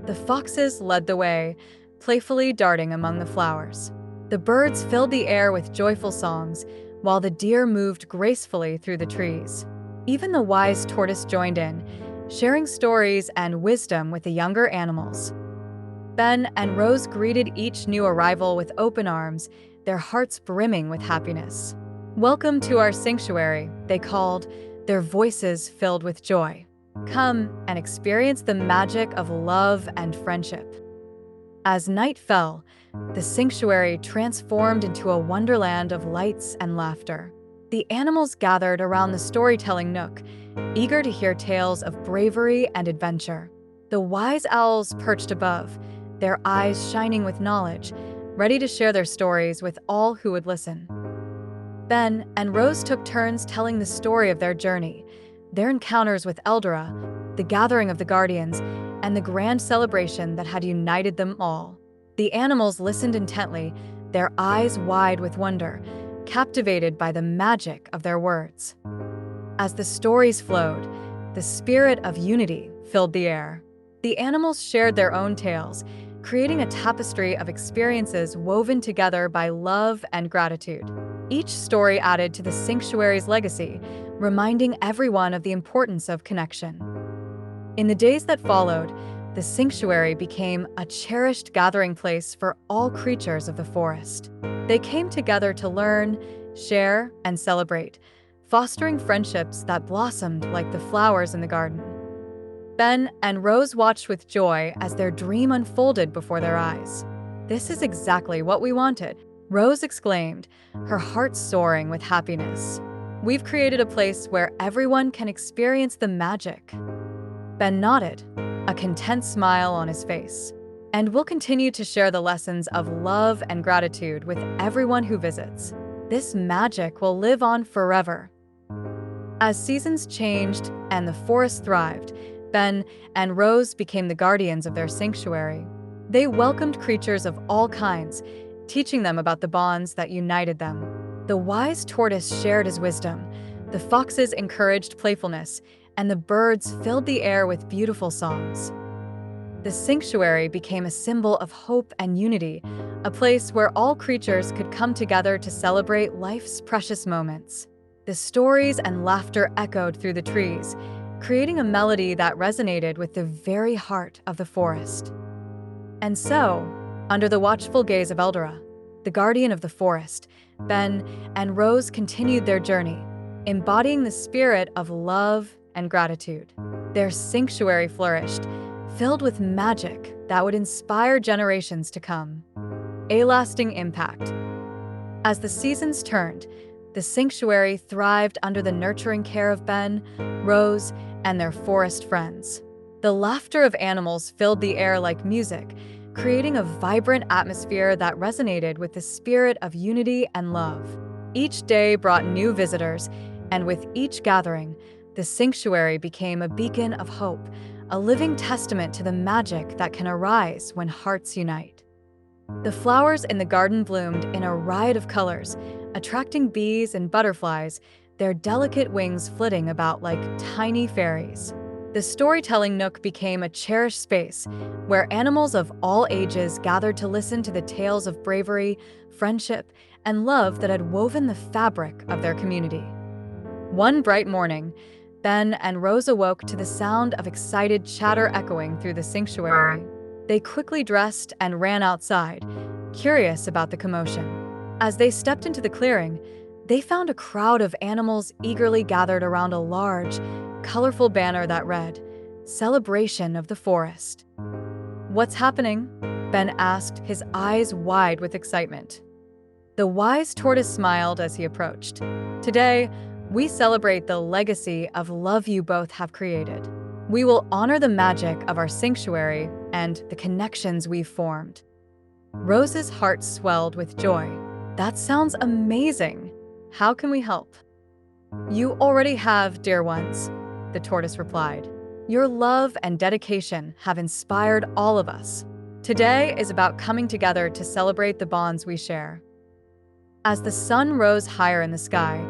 The foxes led the way, playfully darting among the flowers. The birds filled the air with joyful songs, while the deer moved gracefully through the trees. Even the wise tortoise joined in, sharing stories and wisdom with the younger animals. Ben and Rose greeted each new arrival with open arms, their hearts brimming with happiness. "Welcome to our sanctuary," they called, their voices filled with joy. "Come and experience the magic of love and friendship." As night fell, the sanctuary transformed into a wonderland of lights and laughter. The animals gathered around the storytelling nook, eager to hear tales of bravery and adventure. The wise owls perched above, their eyes shining with knowledge, ready to share their stories with all who would listen. Ben and Rose took turns telling the story of their journey, their encounters with Eldra, the gathering of the guardians, and the grand celebration that had united them all. The animals listened intently, their eyes wide with wonder, captivated by the magic of their words. As the stories flowed, the spirit of unity filled the air. The animals shared their own tales, creating a tapestry of experiences woven together by love and gratitude. Each story added to the sanctuary's legacy, reminding everyone of the importance of connection. In the days that followed, the sanctuary became a cherished gathering place for all creatures of the forest. They came together to learn, share, and celebrate, fostering friendships that blossomed like the flowers in the garden. Ben and Rose watched with joy as their dream unfolded before their eyes. "This is exactly what we wanted," Rose exclaimed, her heart soaring with happiness. "We've created a place where everyone can experience the magic." Ben nodded, a content smile on his face. "And we'll continue to share the lessons of love and gratitude with everyone who visits. This magic will live on forever." As seasons changed and the forest thrived, Ben and Rose became the guardians of their sanctuary. They welcomed creatures of all kinds, teaching them about the bonds that united them. The wise tortoise shared his wisdom, the foxes encouraged playfulness, and the birds filled the air with beautiful songs. The sanctuary became a symbol of hope and unity, a place where all creatures could come together to celebrate life's precious moments. The stories and laughter echoed through the trees, creating a melody that resonated with the very heart of the forest. And so, under the watchful gaze of Eldora, the guardian of the forest, Ben and Rose continued their journey, embodying the spirit of love and gratitude. Their sanctuary flourished, filled with magic that would inspire generations to come. A lasting impact. As the seasons turned, the sanctuary thrived under the nurturing care of Ben, Rose, and their forest friends. The laughter of animals filled the air like music, creating a vibrant atmosphere that resonated with the spirit of unity and love. Each day brought new visitors, and with each gathering, the sanctuary became a beacon of hope, a living testament to the magic that can arise when hearts unite. The flowers in the garden bloomed in a riot of colors, attracting bees and butterflies, their delicate wings flitting about like tiny fairies. The storytelling nook became a cherished space where animals of all ages gathered to listen to the tales of bravery, friendship, and love that had woven the fabric of their community. One bright morning, Ben and Rose awoke to the sound of excited chatter echoing through the sanctuary. They quickly dressed and ran outside, curious about the commotion. As they stepped into the clearing, they found a crowd of animals eagerly gathered around a large, colorful banner that read, "Celebration of the Forest." "What's happening?" Ben asked, his eyes wide with excitement. The wise tortoise smiled as he approached. "Today, we celebrate the legacy of love you both have created. We will honor the magic of our sanctuary and the connections we've formed." Rose's heart swelled with joy. "That sounds amazing. How can we help?" "You already have, dear ones," the tortoise replied. "Your love and dedication have inspired all of us. Today is about coming together to celebrate the bonds we share." As the sun rose higher in the sky,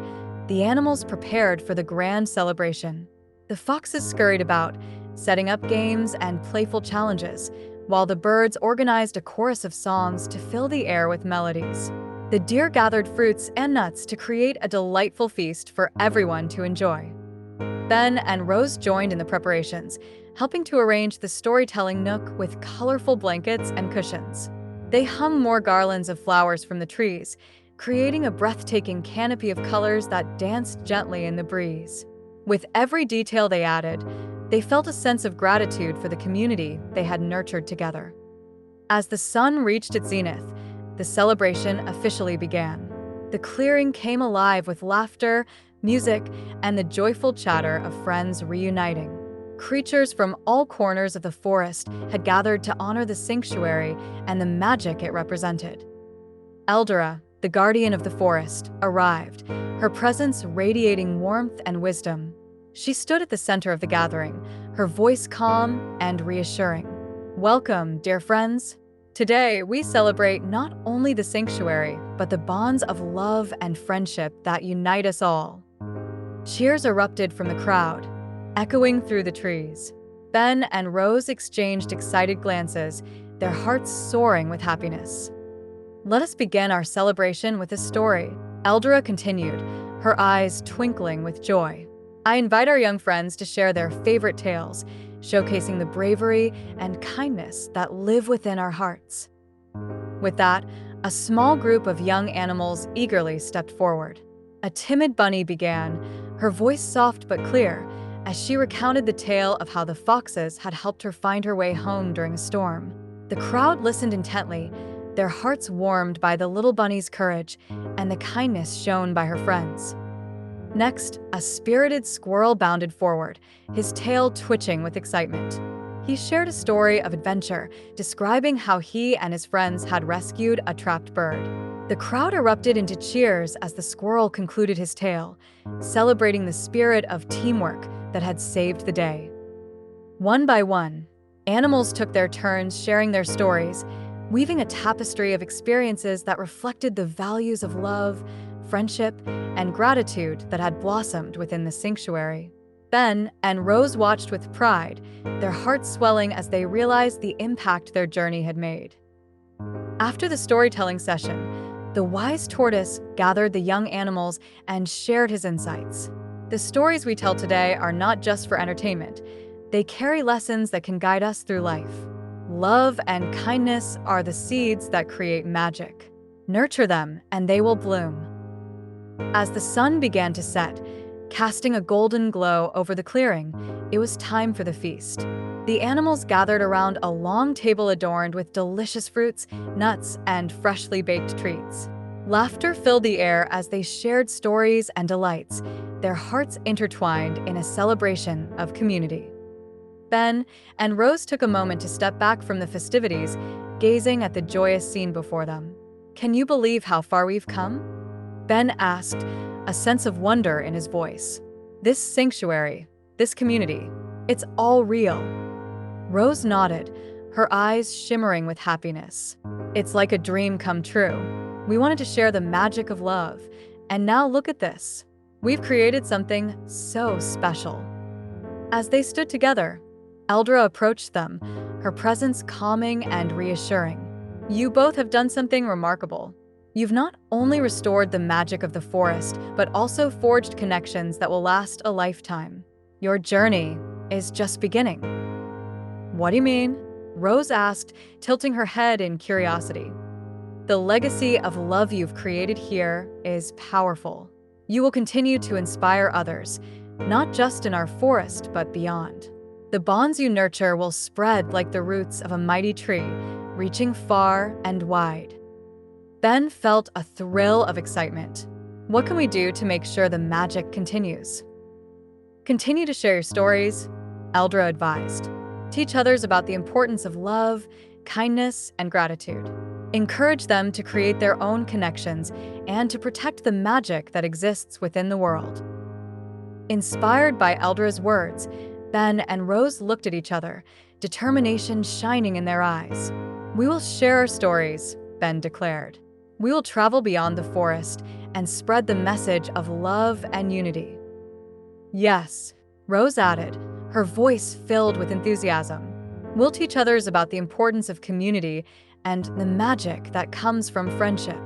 the animals prepared for the grand celebration. The foxes scurried about, setting up games and playful challenges, while the birds organized a chorus of songs to fill the air with melodies. The deer gathered fruits and nuts to create a delightful feast for everyone to enjoy. Ben and Rose joined in the preparations, helping to arrange the storytelling nook with colorful blankets and cushions. They hung more garlands of flowers from the trees, creating a breathtaking canopy of colors that danced gently in the breeze. With every detail they added, they felt a sense of gratitude for the community they had nurtured together. As the sun reached its zenith, the celebration officially began. The clearing came alive with laughter, music, and the joyful chatter of friends reuniting. Creatures from all corners of the forest had gathered to honor the sanctuary and the magic it represented. Eldora, the guardian of the forest, arrived, her presence radiating warmth and wisdom. She stood at the center of the gathering, her voice calm and reassuring. "Welcome, dear friends. Today, we celebrate not only the sanctuary, but the bonds of love and friendship that unite us all." Cheers erupted from the crowd, echoing through the trees. Ben and Rose exchanged excited glances, their hearts soaring with happiness. "Let us begin our celebration with a story," Eldora continued, her eyes twinkling with joy. "I invite our young friends to share their favorite tales, showcasing the bravery and kindness that live within our hearts." With that, a small group of young animals eagerly stepped forward. A timid bunny began, her voice soft but clear, as she recounted the tale of how the foxes had helped her find her way home during a storm. The crowd listened intently, their hearts warmed by the little bunny's courage and the kindness shown by her friends. Next, a spirited squirrel bounded forward, his tail twitching with excitement. He shared a story of adventure, describing how he and his friends had rescued a trapped bird. The crowd erupted into cheers as the squirrel concluded his tale, celebrating the spirit of teamwork that had saved the day. One by one, animals took their turns sharing their stories, weaving a tapestry of experiences that reflected the values of love, friendship, and gratitude that had blossomed within the sanctuary. Ben and Rose watched with pride, their hearts swelling as they realized the impact their journey had made. After the storytelling session, the wise tortoise gathered the young animals and shared his insights. The stories we tell today are not just for entertainment. They carry lessons that can guide us through life. Love and kindness are the seeds that create magic. Nurture them, and they will bloom. As the sun began to set, casting a golden glow over the clearing, it was time for the feast. The animals gathered around a long table adorned with delicious fruits, nuts, and freshly baked treats. Laughter filled the air as they shared stories and delights, their hearts intertwined in a celebration of community. Ben and Rose took a moment to step back from the festivities, gazing at the joyous scene before them. "Can you believe how far we've come?" Ben asked, a sense of wonder in his voice. "This sanctuary, this community, it's all real." Rose nodded, her eyes shimmering with happiness. "It's like a dream come true. We wanted to share the magic of love, and now look at this. We've created something so special." As they stood together, Eldra approached them, her presence calming and reassuring. "You both have done something remarkable. You've not only restored the magic of the forest, but also forged connections that will last a lifetime. Your journey is just beginning." "What do you mean?" Rose asked, tilting her head in curiosity. "The legacy of love you've created here is powerful. You will continue to inspire others, not just in our forest, but beyond. The bonds you nurture will spread like the roots of a mighty tree, reaching far and wide." Ben felt a thrill of excitement. "What can we do to make sure the magic continues?" "Continue to share your stories," Eldra advised. "Teach others about the importance of love, kindness, and gratitude. Encourage them to create their own connections and to protect the magic that exists within the world." Inspired by Eldra's words, Ben and Rose looked at each other, determination shining in their eyes. "We will share our stories," Ben declared. "We will travel beyond the forest and spread the message of love and unity." "Yes," Rose added, her voice filled with enthusiasm. "We'll teach others about the importance of community and the magic that comes from friendship."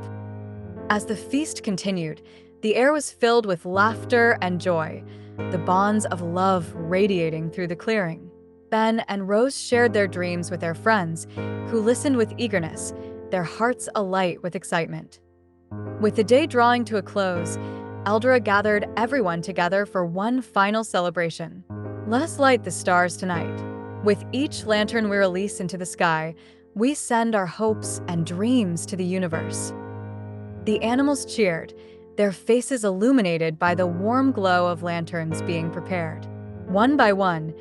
As the feast continued, the air was filled with laughter and joy, the bonds of love radiating through the clearing. Ben and Rose shared their dreams with their friends, who listened with eagerness, their hearts alight with excitement. With the day drawing to a close, Eldra gathered everyone together for one final celebration. "Let us light the stars tonight. With each lantern we release into the sky, we send our hopes and dreams to the universe." The animals cheered, their faces illuminated by the warm glow of lanterns being prepared. One by one,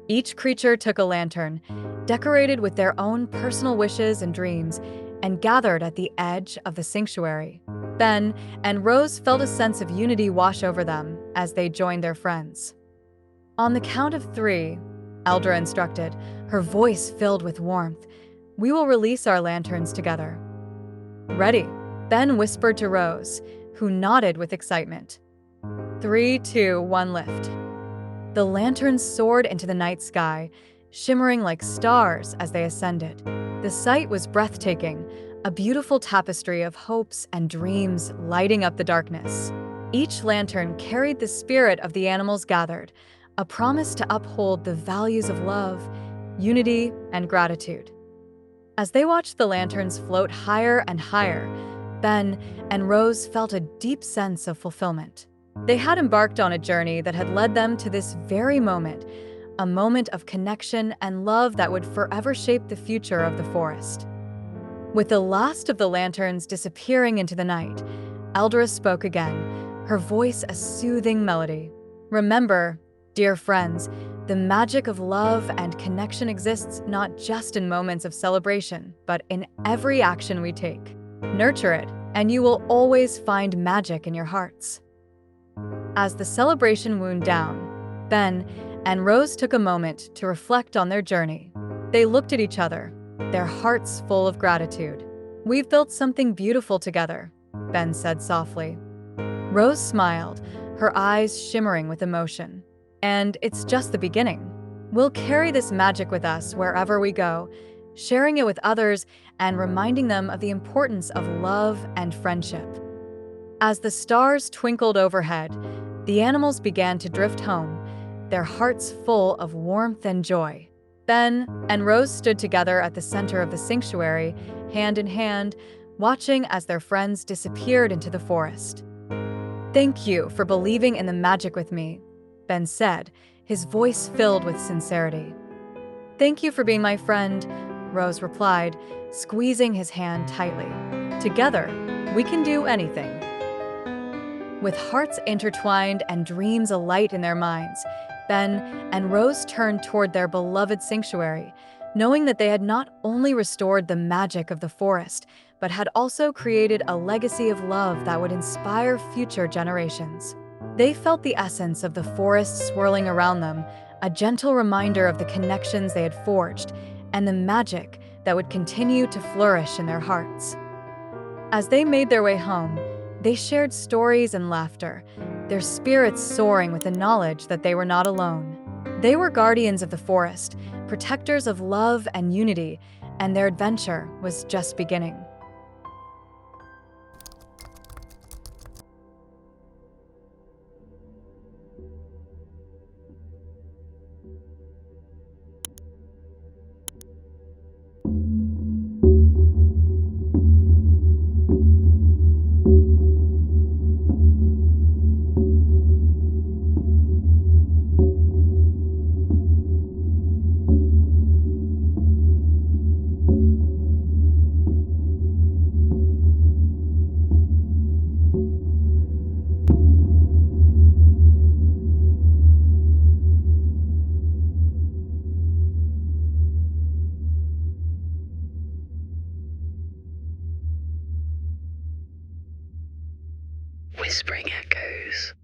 each creature took a lantern, decorated with their own personal wishes and dreams, and gathered at the edge of the sanctuary. Ben and Rose felt a sense of unity wash over them as they joined their friends. "On the count of 3, Eldra instructed, her voice filled with warmth, "we will release our lanterns together." "Ready," Ben whispered to Rose, who nodded with excitement. 3, 2, 1, lift. The lanterns soared into the night sky, shimmering like stars as they ascended. The sight was breathtaking, a beautiful tapestry of hopes and dreams lighting up the darkness. Each lantern carried the spirit of the animals gathered, a promise to uphold the values of love, unity, and gratitude. As they watched the lanterns float higher and higher, Ben and Rose felt a deep sense of fulfillment. They had embarked on a journey that had led them to this very moment, a moment of connection and love that would forever shape the future of the forest. With the last of the lanterns disappearing into the night, Eldra spoke again, her voice a soothing melody. "Remember, dear friends, the magic of love and connection exists not just in moments of celebration, but in every action we take. Nurture it, and you will always find magic in your hearts. As the celebration wound down, Ben and Rose took a moment to reflect on their journey. They looked at each other, their hearts full of gratitude. "We've built something beautiful together," Ben said softly. Rose smiled, her eyes shimmering with emotion. "And it's just the beginning. We'll carry this magic with us wherever we go, sharing it with others and reminding them of the importance of love and friendship." As the stars twinkled overhead, the animals began to drift home, their hearts full of warmth and joy. Ben and Rose stood together at the center of the sanctuary, hand in hand, watching as their friends disappeared into the forest. "Thank you for believing in the magic with me," Ben said, his voice filled with sincerity. "Thank you for being my friend," Rose replied, squeezing his hand tightly. "Together, we can do anything." With hearts intertwined and dreams alight in their minds, Ben and Rose turned toward their beloved sanctuary, knowing that they had not only restored the magic of the forest, but had also created a legacy of love that would inspire future generations. They felt the essence of the forest swirling around them, a gentle reminder of the connections they had forged, and the magic that would continue to flourish in their hearts. As they made their way home, they shared stories and laughter, their spirits soaring with the knowledge that they were not alone. They were guardians of the forest, protectors of love and unity, and their adventure was just beginning. Whispering echoes.